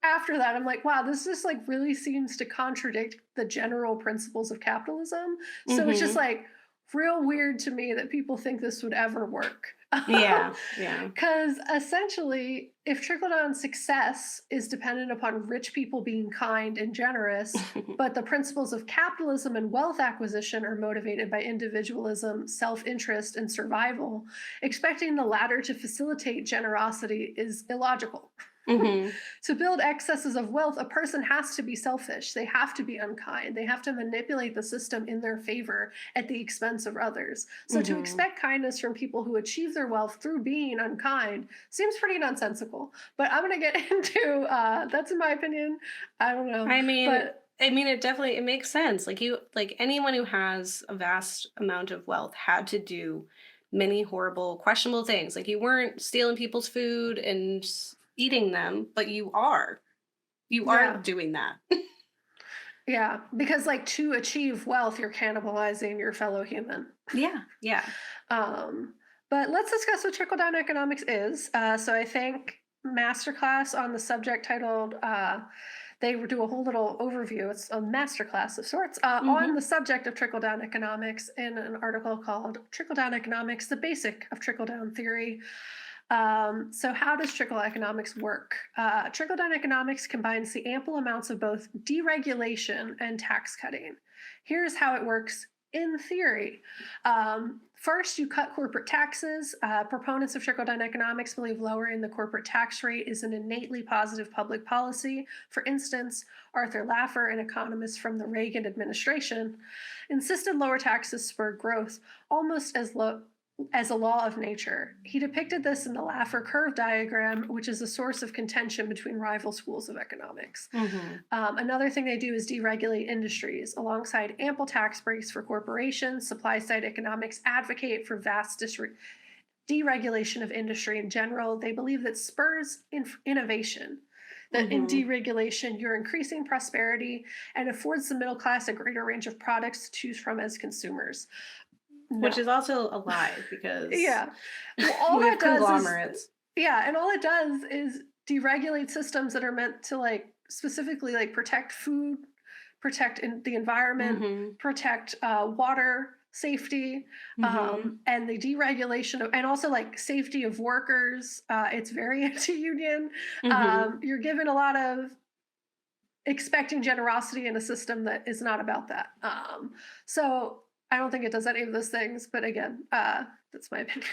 after that, I'm like, wow, this just like really seems to contradict the general principles of capitalism. So it's just Hmm. like real weird to me that people think this would ever work. Yeah. Yeah. Because essentially, if trickle down success is dependent upon rich people being kind and generous, but the principles of capitalism and wealth acquisition are motivated by individualism, self interest, and survival, expecting the latter to facilitate generosity is illogical. Hmm. To build excesses of wealth, a person has to be selfish. They have to be unkind. They have to manipulate the system in their favor at the expense of others. So to Hmm. expect kindness from people who achieve their wealth through being unkind seems pretty nonsensical. But I'm going to get into that's in my opinion. I don't know. I mean, But it definitely it makes sense. Like anyone who has a vast amount of wealth had to do many horrible, questionable things. Like you weren't stealing people's food and eating them, but you are. You are yeah, doing that. yeah. Because like to achieve wealth, you're cannibalizing your fellow human. Yeah. Yeah. Um, but let's discuss what trickle down economics is. So I think masterclass on the subject titled they do a whole little overview. It's a masterclass of sorts on Hmm. the subject of trickle down economics in an article called "Trickle Down Economics: The Basic of Trickle Down Theory." So, how does trickle economics work? Trickle down economics combines the ample amounts of both deregulation and tax cutting. Here's how it works in theory. First, you cut corporate taxes. Proponents of trickle down economics believe lowering the corporate tax rate is an innately positive public policy. For instance, Arthur Laffer, an economist from the Reagan administration, insisted lower taxes spur growth almost as a law of nature. He depicted this in the Laffer curve diagram, which is a source of contention between rival schools of economics. Hmm. Another thing they do is deregulate industries. Alongside ample tax breaks for corporations, supply side economics advocate for vast deregulation of industry in general. They believe that spurs innovation. That in Hmm. deregulation, you're increasing prosperity and affords the middle class a greater range of products to choose from as consumers. Which No. is also a lie because Yeah. Well, all we have that does is, conglomerates. yeah, and all it does is deregulate systems that are meant to like specifically like protect food, protect the environment, Hmm. protect water safety, Hmm. and the deregulation of, and also like safety of workers. It's very anti-union. Hmm. You're given a lot of expecting generosity in a system that is not about that. So I don't think it does any of those things, but again, that's my opinion.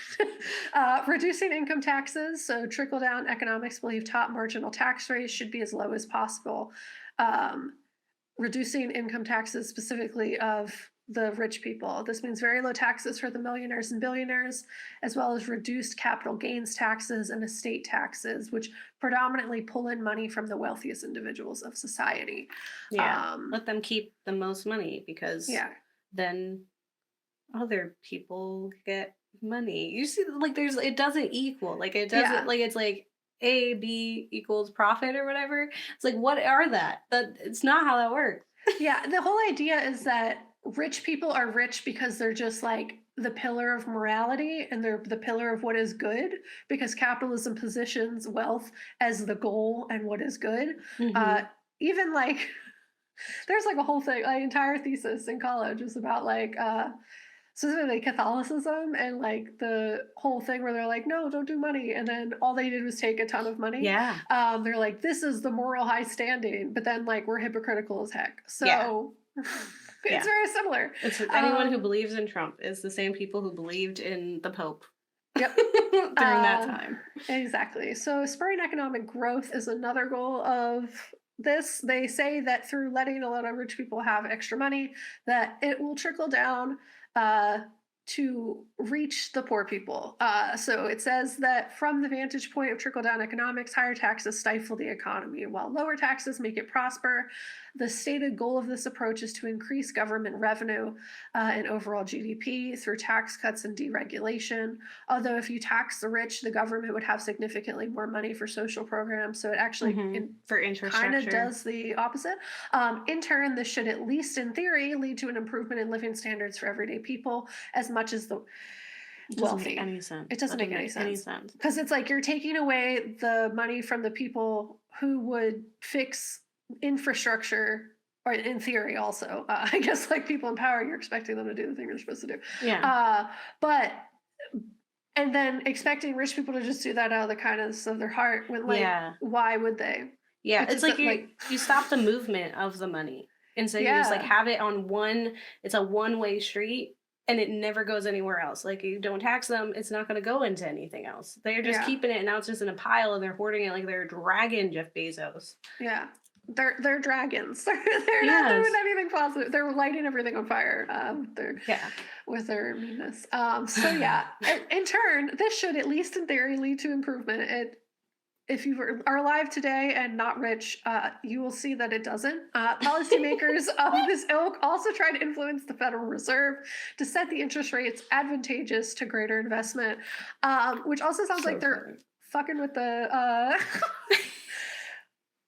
Reducing income taxes. So trickle down economics believe top marginal tax rates should be as low as possible. Um, Reducing income taxes specifically of the rich people. This means very low taxes for the millionaires and billionaires, as well as reduced capital gains taxes and estate taxes, which predominantly pull in money from the wealthiest individuals of society. Yeah. Let them keep the most money, because Yeah. then other people get money. You see, like, it doesn't equal. Like, it doesn't, Yeah. like, it's like A, B equals profit or whatever. It's like, what are that? It's not how that works. Yeah. The whole idea is that rich people are rich because they're just like the pillar of morality and they're the pillar of what is good, because capitalism positions wealth as the goal and what is good. Mhm. Even like, there's like a whole thing, like entire thesis in college is about like specifically Catholicism and like the whole thing where they're like, no, don't do money, and then all they did was take a ton of money. Yeah. They're like, this is the moral high standing, but then like we're hypocritical as heck. Yeah. So Yeah. it's very similar. It's anyone who believes in Trump is the same people who believed in the Pope. Yep. During that time. Exactly. So spurring economic growth is another goal of this. They say that through letting a lot of rich people have extra money, that it will trickle down to reach the poor people. So it says that from the vantage point of trickle down economics, higher taxes stifle the economy, while lower taxes make it prosper. The stated goal of this approach is to increase government revenue and overall GDP through tax cuts and deregulation. Although if you tax the rich, the government would have significantly more money for social programs. So it actually For kind infrastructure. of does the opposite. In turn, this should, at least in theory, lead to an improvement in living standards for everyday people as much as the It doesn't wealthy. make any sense. It doesn't make any sense. Because it's like you're taking away the money from the people who would fix infrastructure, or in theory also. I guess like people in power, you're expecting them to do the thing they're supposed to do. Yeah. And then expecting rich people to just do that out of the kindness of their heart, when like, why would they? Yeah, it's like you stop the movement of the money. Instead, you just like have it on it's a one-way street, and it never goes anywhere else. Like, you don't tax them, it's not going to go into anything else. They're just keeping it, and now it's just in a pile, and they're hoarding it like they're dragging Jeff Bezos. Yeah. They're dragons. They're not doing anything positive. They're lighting everything on fire. With their meanness. So yeah, in turn, this should, at least in theory, lead to improvement. If you are alive today and not rich, you will see that it doesn't. Policymakers of this ilk also try to influence the Federal Reserve to set the interest rates advantageous to greater investment, which also sounds like they're fucking with the...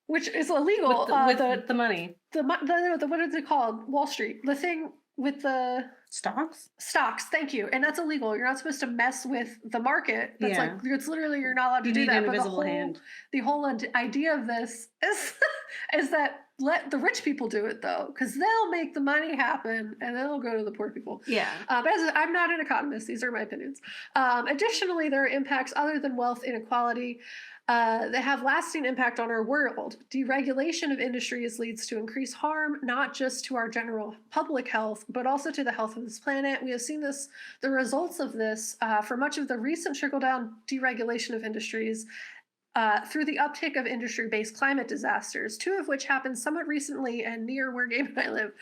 which is illegal. With the money. What is it called? Wall Street. The thing with the... Stocks? Stocks, thank you. And that's illegal. You're not supposed to mess with the market. That's like, it's literally, you're not allowed to do that. But the whole idea of this is that let the rich people do it, though, because they'll make the money happen and then it'll go to the poor people. Yeah. But I'm not an economist. These are my opinions. Additionally, there are impacts other than wealth inequality that have lasting impact on our world. Deregulation of industries leads to increased harm, not just to our general public health, but also to the health of this planet. We have seen the results of this for much of the recent trickle-down deregulation of industries through the uptick of industry-based climate disasters, two of which happened somewhat recently and near where Gabe and I live.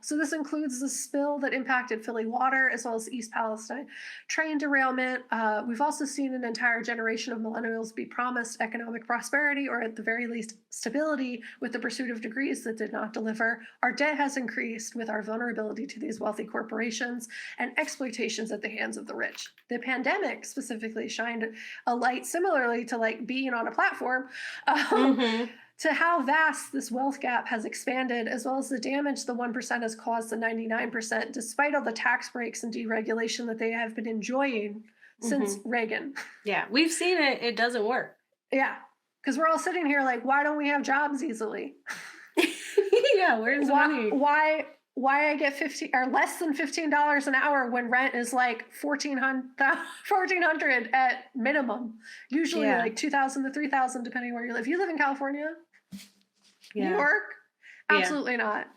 So this includes the spill that impacted Philly water, as well as East Palestine train derailment. We've also seen an entire generation of millennials be promised economic prosperity, or at the very least stability, with the pursuit of degrees that did not deliver. Our debt has increased with our vulnerability to these wealthy corporations and exploitations at the hands of the rich. The pandemic specifically shined a light similarly to like being on a platform to how vast this wealth gap has expanded, as well as the damage the 1% has caused the 99%, despite all the tax breaks and deregulation that they have been enjoying since Reagan. Yeah, we've seen it. It doesn't work. Yeah, because we're all sitting here like, why don't we have jobs easily? Yeah, where's the money? Why I get less than $15 an hour when rent is like $1,400 at minimum, usually like $2,000 to $3,000 depending where you live. If you live in California, New York, absolutely not.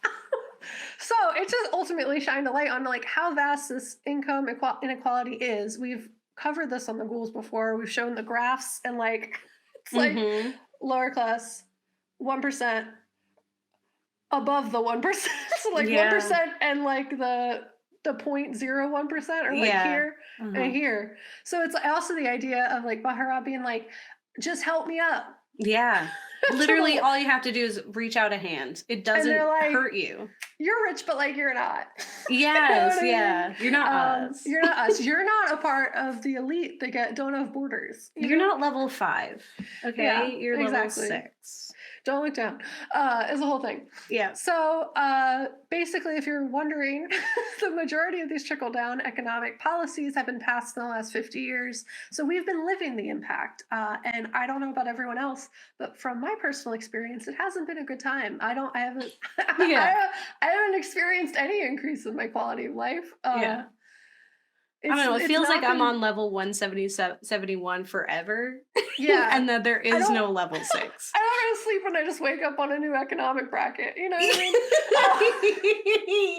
So it just ultimately shined a light on like how vast this income inequality is. We've covered this on the Ghouls before. We've shown the graphs and like it's like Mm-hmm. lower class, 1%, above the 1%, so like Yeah. 1% and like the 0.01% are like Yeah. here and here. So it's also the idea of like Bahara being like, just help me up. Yeah. Literally, all you have to do is reach out a hand. It doesn't like, hurt you. You're rich, but like you're not. Yes, You know what I yeah. mean? You're not us. You're not us. You're not a part of the elite that don't have borders. You're not level 5. Okay, Yeah, you're level exactly. 6. Don't look down. Is the whole thing. Yeah. So basically, if you're wondering, the majority of these trickle-down economic policies have been passed in the last 50 years. So we've been living the impact. And I don't know about everyone else, but from my personal experience, it hasn't been a good time. I haven't I haven't experienced any increase in my quality of life. Yeah. I don't know, it feels like I'm on level 171 forever. Yeah. And that there is no level 6. I don't go to sleep and I just wake up on a new economic bracket. You know what I mean?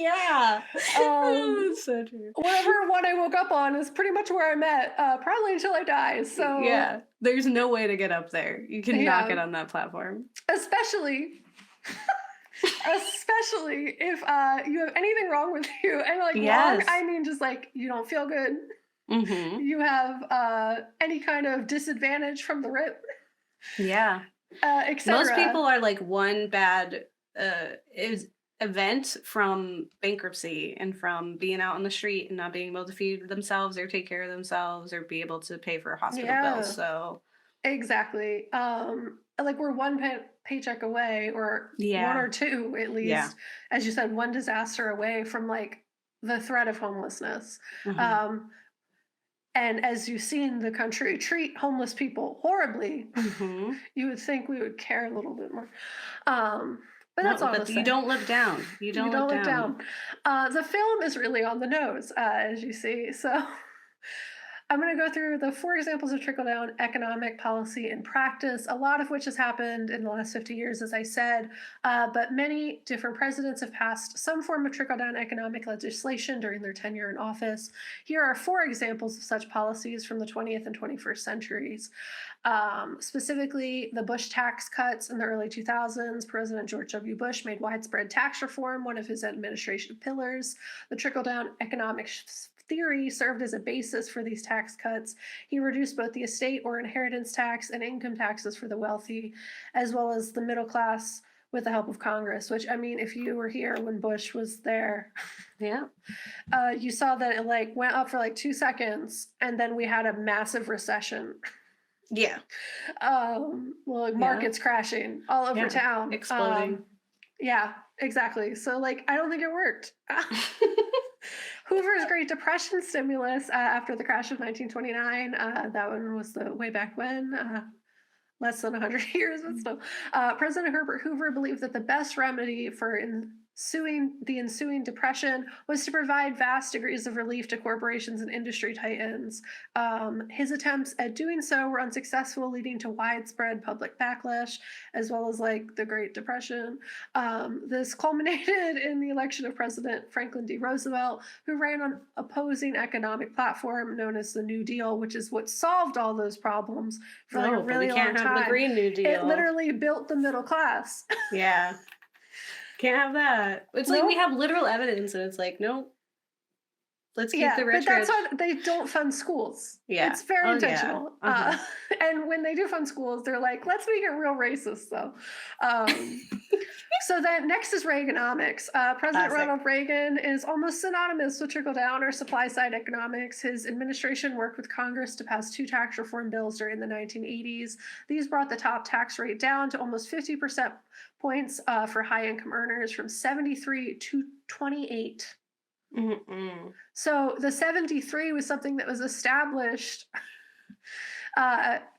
Yeah. That's so true. Whatever one I woke up on is pretty much where I'm at, probably until I die. So yeah, there's no way to get up there. You cannot get on that platform. Especially if you have anything wrong with you, and like wrong, I mean just like you don't feel good. Mm-hmm. You have any kind of disadvantage from the rip. Yeah. Etc. Most people are like one bad event from bankruptcy and from being out on the street and not being able to feed themselves or take care of themselves or be able to pay for hospital bills. So exactly. Like we're one paycheck away, or one or two at least, as you said, one disaster away from like the threat of homelessness. Mm-hmm. And as you've seen the country treat homeless people horribly, mm-hmm. you would think we would care a little bit more. But that's all. But you don't look down. You don't look down. The film is really on the nose, as you see. So I'm going to go through the 4 examples of trickle-down economic policy in practice, a lot of which has happened in the last 50 years, as I said, but many different presidents have passed some form of trickle-down economic legislation during their tenure in office. Here are 4 examples of such policies from the 20th and 21st centuries. Specifically, the Bush tax cuts in the early 2000s. President George W. Bush made widespread tax reform one of his administration pillars. The trickle-down economic theory served as a basis for these tax cuts. He reduced both the estate or inheritance tax and income taxes for the wealthy, as well as the middle class, with the help of Congress, which, I mean, if you were here when Bush was there, you saw that it like went up for like 2 seconds and then we had a massive recession. Yeah. Markets crashing all over town. Exploding. Yeah, exactly. So like, I don't think it worked. Hoover's Great Depression stimulus after the crash of 1929. That one was the way back when, less than 100 years, but still. President Herbert Hoover believed that the best remedy for the ensuing depression was to provide vast degrees of relief to corporations and industry titans. His attempts at doing so were unsuccessful, leading to widespread public backlash, as well as like the Great Depression. This culminated in the election of President Franklin D. Roosevelt, who ran an opposing economic platform known as the New Deal, which is what solved all those problems for like a really long time. The Green New Deal. It literally built the middle class. Yeah. Can't have that. It's like we have literal evidence, and it's like, nope. Let's keep the rich. But that's why they don't fund schools. Yeah, it's very intentional. Yeah. And when they do fund schools, they're like, let's make it real racist, though. So then next is Reaganomics. President Ronald Reagan is almost synonymous with trickle-down or supply-side economics. His administration worked with Congress to pass 2 tax reform bills during the 1980s. These brought the top tax rate down to almost 50% points for high-income earners, from 73 to 28. Mm-mm. So the 73 was something that was established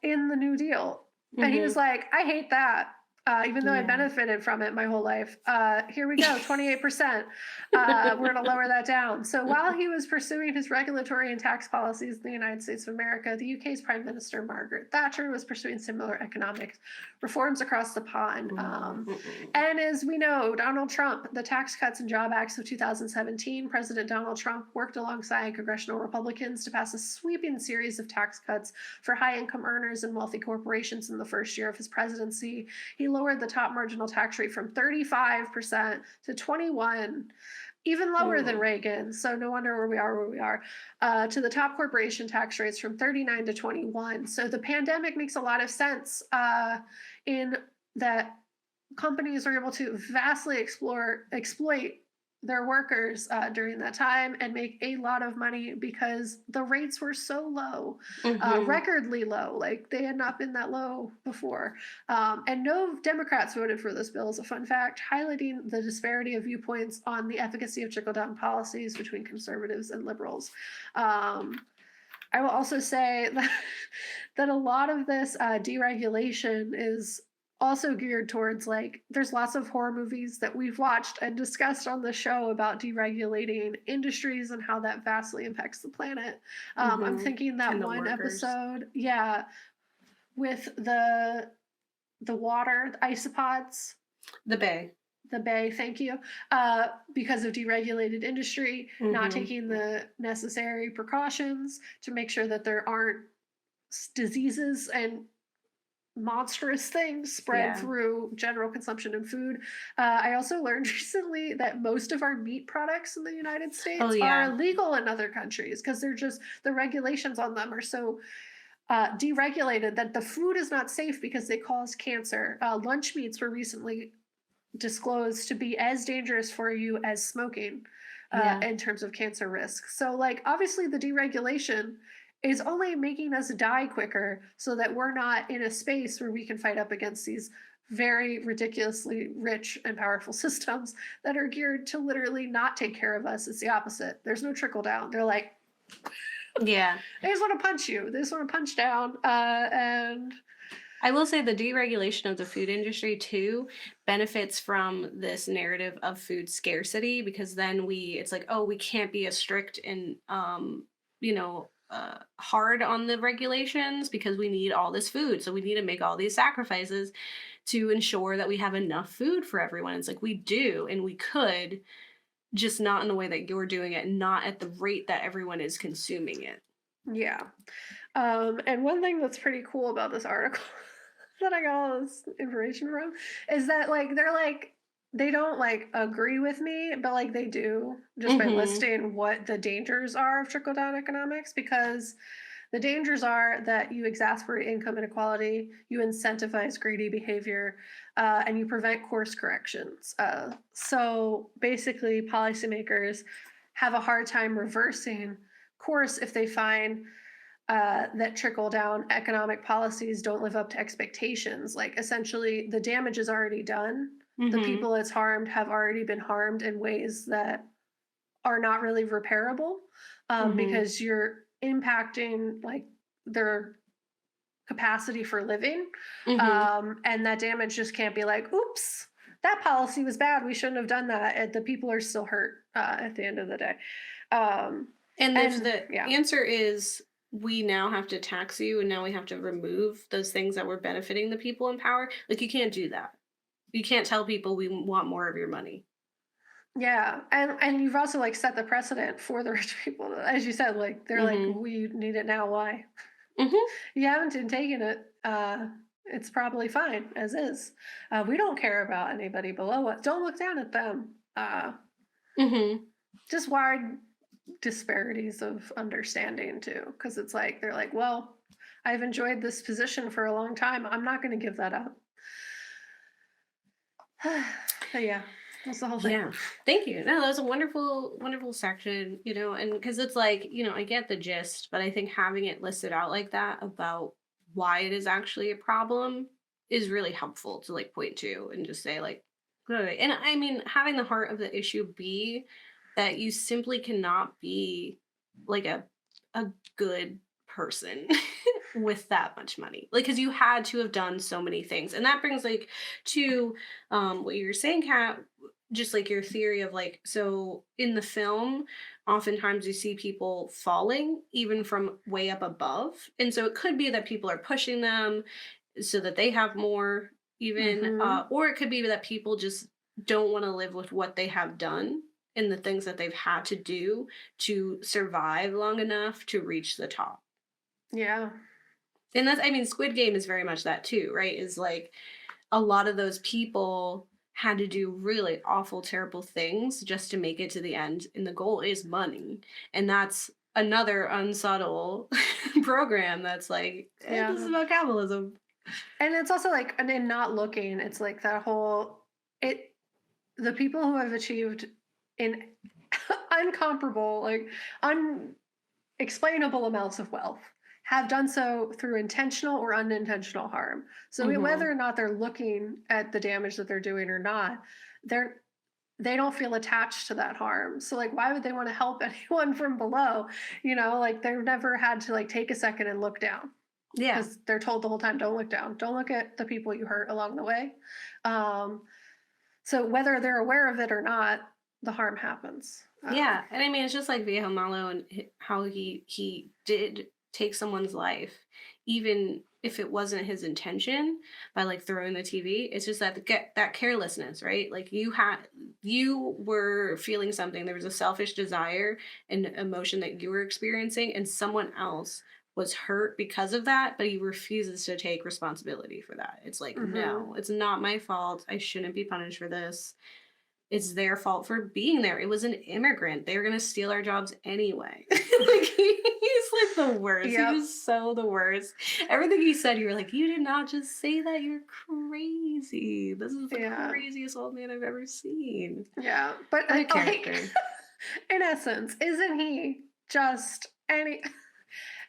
in the New Deal. And he was like, I hate that. even though I Yeah. benefited from it my whole life. Here we go, 28%. We're going to lower that down. So while he was pursuing his regulatory and tax policies in the United States of America, the UK's Prime Minister Margaret Thatcher was pursuing similar economic reforms across the pond. And as we know, Donald Trump, the Tax Cuts and Job Acts of 2017, President Donald Trump worked alongside congressional Republicans to pass a sweeping series of tax cuts for high-income earners and wealthy corporations in the first year of his presidency. He lowered the top marginal tax rate from 35% to 21%, even lower than Reagan. So no wonder where we are. To the top corporation tax rates from 39 to 21. So the pandemic makes a lot of sense in that companies are able to vastly exploit their workers during that time and make a lot of money because the rates were so low, recordly low. Like they had not been that low before. And no Democrats voted for this bill, as a fun fact, highlighting the disparity of viewpoints on the efficacy of trickle-down policies between conservatives and liberals. I will also say that a lot of this deregulation is also geared towards, like, there's lots of horror movies that we've watched and discussed on the show about deregulating industries and how that vastly impacts the planet. I'm thinking that And the one workers. episode, with the water, the isopods, The Bay. the bay, thank you, because of deregulated industry, not taking the necessary precautions to make sure that there aren't diseases and monstrous things spread through general consumption and food. I also learned recently that most of our meat products in the United States are illegal in other countries because the regulations on them are so deregulated that the food is not safe because they cause cancer. Lunch meats were recently disclosed to be as dangerous for you as smoking in terms of cancer risk. So, like, obviously the deregulation is only making us die quicker so that we're not in a space where we can fight up against these very ridiculously rich and powerful systems that are geared to literally not take care of us. It's the opposite. There's no trickle down. They're like, they just want to punch you. They just want to punch down. And I will say the deregulation of the food industry too benefits from this narrative of food scarcity, because then it's like, oh, we can't be as strict and hard on the regulations because we need all this food. So we need to make all these sacrifices to ensure that we have enough food for everyone. It's like we do, and we could, just not in the way that you're doing it, not at the rate that everyone is consuming it. Yeah. And one thing that's pretty cool about this article that I got all this information from is that, like, they don't, like, agree with me, but, like, they do, just by listing what the dangers are of trickle-down economics, because the dangers are that you exasperate income inequality, you incentivize greedy behavior, and you prevent course corrections. So basically, policymakers have a hard time reversing course if they find that trickle-down economic policies don't live up to expectations. Like, essentially, the damage is already done. The people it's harmed have already been harmed in ways that are not really repairable, because you're impacting, like, their capacity for living. And that damage just can't be like, oops, that policy was bad, we shouldn't have done that. And the people are still hurt at the end of the day. And if the answer is we now have to tax you and now we have to remove those things that were benefiting the people in power, like, you can't do that. You can't tell people we want more of your money. Yeah, and you've also, like, set the precedent for the rich people. As you said, like, they're like, we need it now. Why? You haven't been taking it. It's probably fine as is. We don't care about anybody below us. Don't look down at them. Just wide disparities of understanding too, because it's like they're like, well, I've enjoyed this position for a long time. I'm not going to give that up. But yeah, that's the whole thing. Yeah, thank you. No, that was a wonderful, wonderful section, and because it's like, I get the gist, but I think having it listed out like that about why it is actually a problem is really helpful to, like, point to and just say, like, good. And I mean, having the heart of the issue be that you simply cannot be, like, a good person with that much money. Like, because you had to have done so many things. And that brings like to what you were saying, Kat, just like your theory of like, so in the film, oftentimes you see people falling even from way up above. And so it could be that people are pushing them so that they have more, even, Mm-hmm. or it could be that people just don't want to live with what they have done and the things that they've had to do to survive long enough to reach the top. Yeah. And that's, I mean, Squid Game is very much that too, right? Is like a lot of those people had to do really awful, terrible things just to make it to the end. And the goal is money. And that's another unsubtle program that's like, this is Yeah. about capitalism. And it's also like, and in not looking, it's like that whole, the people who have achieved in uncomparable, like unexplainable amounts of wealth have done so through intentional or unintentional harm. So Hmm. whether or not they're looking at the damage that they're doing or not, they don't feel attached to that harm. So like why would they want to help anyone from below? Like they've never had to like take a second and look down Yeah. because they're told the whole time, don't look down, don't look at the people you hurt along the way. um, so whether they're aware of it or not, the harm happens. Yeah. And I mean, it's just like Viejo Malo and how he did take someone's life, even if it wasn't his intention, by like throwing the TV. It's just that carelessness, right? Like you were feeling something. There was a selfish desire and emotion that you were experiencing, and someone else was hurt because of that, but he refuses to take responsibility for that. It's like, Mm-hmm. no, it's not my fault. I shouldn't be punished for this. It's their fault for being there. It was an immigrant. They were gonna steal our jobs anyway. Like he's like the worst. He Yep. was so the worst. Everything he said, you were like, you did not just say that. You're crazy. This is the Yeah. craziest old man I've ever seen. Yeah. But What a like, character. in essence, isn't he just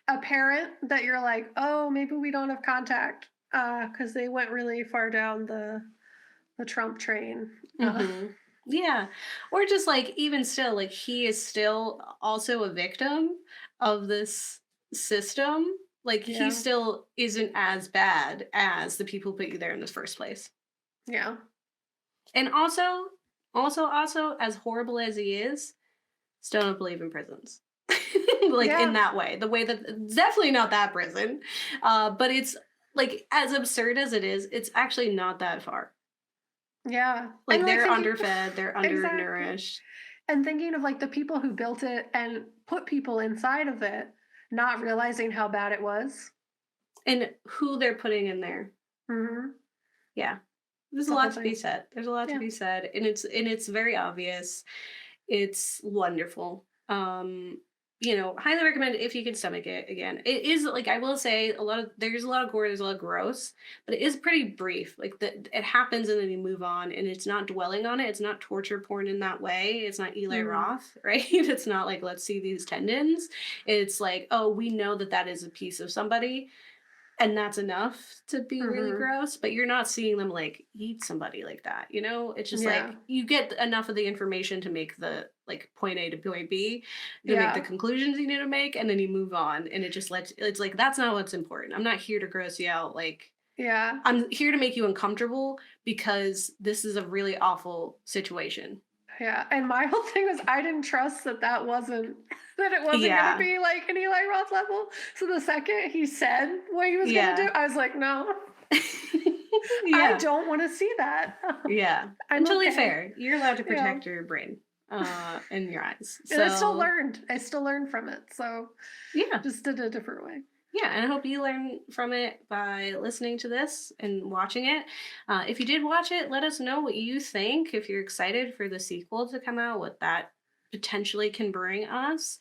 a parent that you're like, oh, maybe we don't have contact because they went really far down the Trump train. Hmm. Yeah. Or just like, even still, like he is still also a victim of this system. Like he Yeah. still isn't as bad as the people who put you there in the first place. Yeah. And also, as horrible as he is, still don't believe in prisons. Like in Yeah. that way. The way that definitely not that prison. But it's like as absurd as it is, it's actually not that far. Yeah. Like And like they're thinking underfed, they're exactly. undernourished. And thinking of like the people who built it and put people inside of it, not realizing how bad it was. And who they're putting in there. Mm-hmm. Yeah. There's a The whole lot to be thing. said. There's a lot to Yeah. be said. And it's very obvious. It's wonderful. Highly recommend if you can stomach it. Again, it is like, I will say, there's a lot of gore, there's a lot of gross, but it is pretty brief. Like it happens and then you move on, and it's not dwelling on it. It's not torture porn in that way. It's not Eli Mm-hmm. Roth, right? It's not like, let's see these tendons. It's like, oh, we know that is a piece of somebody, and that's enough to be really Mm-hmm. gross, but you're not seeing them like eat somebody like that. It's just Yeah. like you get enough of the information to make the like point A to point B, to make the Yeah. conclusions you need to make, and then you move on, and it's like, that's not what's important. I'm not here to gross you out. Like, Yeah. I'm here to make you uncomfortable because this is a really awful situation. Yeah. And my whole thing was I didn't trust that wasn't that it wasn't gonna Yeah. be like an Eli Roth level. So the second he said what he was gonna do, Yeah. I was like, no, I Yeah. don't want to see that. Yeah. And I'm totally okay. fair. You're allowed to Yeah. protect your brain and your eyes. And I still So learned. I still learned from it. So yeah. just did it a different way. Yeah, and I hope you learn from it by listening to this and watching it. If you did watch it, let us know what you think. If you're excited for the sequel to come out, what that potentially can bring us.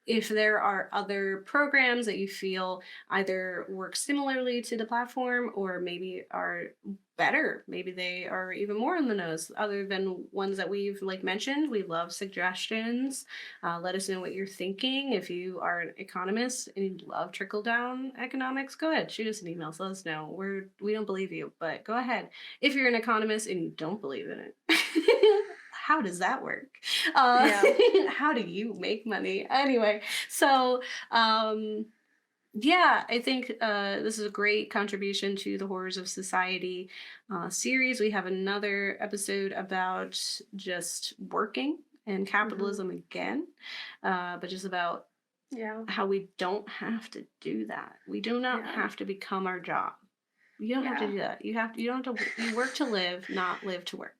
If there are other programs that you feel either work similarly to the platform or maybe are better, maybe they are even more on the nose other than ones that we've like mentioned, we love suggestions. Let us know what you're thinking. If you are an economist and you love trickle down economics, go ahead, shoot us an email, let us know. We don't believe you, but go ahead. If you're an economist and you don't believe in it, how does that work? Uh, Yeah. how do you make money? Anyway, so Yeah, I think this is a great contribution to the Horrors of Society series. We have another episode about just working and Hmm. capitalism again, but just about Yeah. how we don't have to do that. We do not Yeah. have to become our job. You don't have to Yeah. do that. You don't have to. You work to live, not live to work.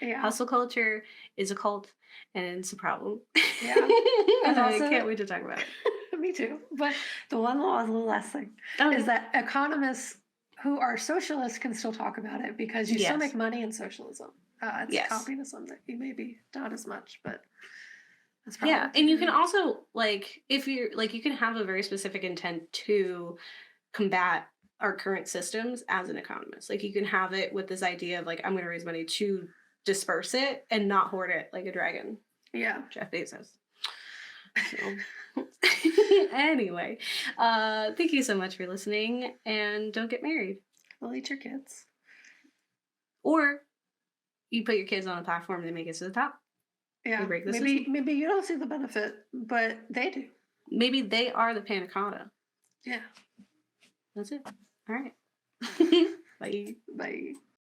Yeah. Hustle culture is a cult, and it's a problem. Yeah. And I also, can't wait to talk about it. me too. But the one law, the last thing, is Okay. that economists who are socialists can still talk about it because you still make Yes. money in socialism. It's Yes. communism that you maybe not as much, but that's probably Yeah, what they're and you can doing. also like if you're like you can have a very specific intent to combat our current systems as an economist. Like you can have it with this idea of like I'm going to raise money to disperse it and not hoard it like a dragon, Yeah. Jeff Bezos. So anyway, thank you so much for listening and don't get married. Well, eat your kids. Or you put your kids on a platform and they make it to the top. They Yeah. break the Maybe system. maybe you don't see the benefit, but they do. Maybe they are the panna cotta. Yeah. That's it. All right. Bye. Bye.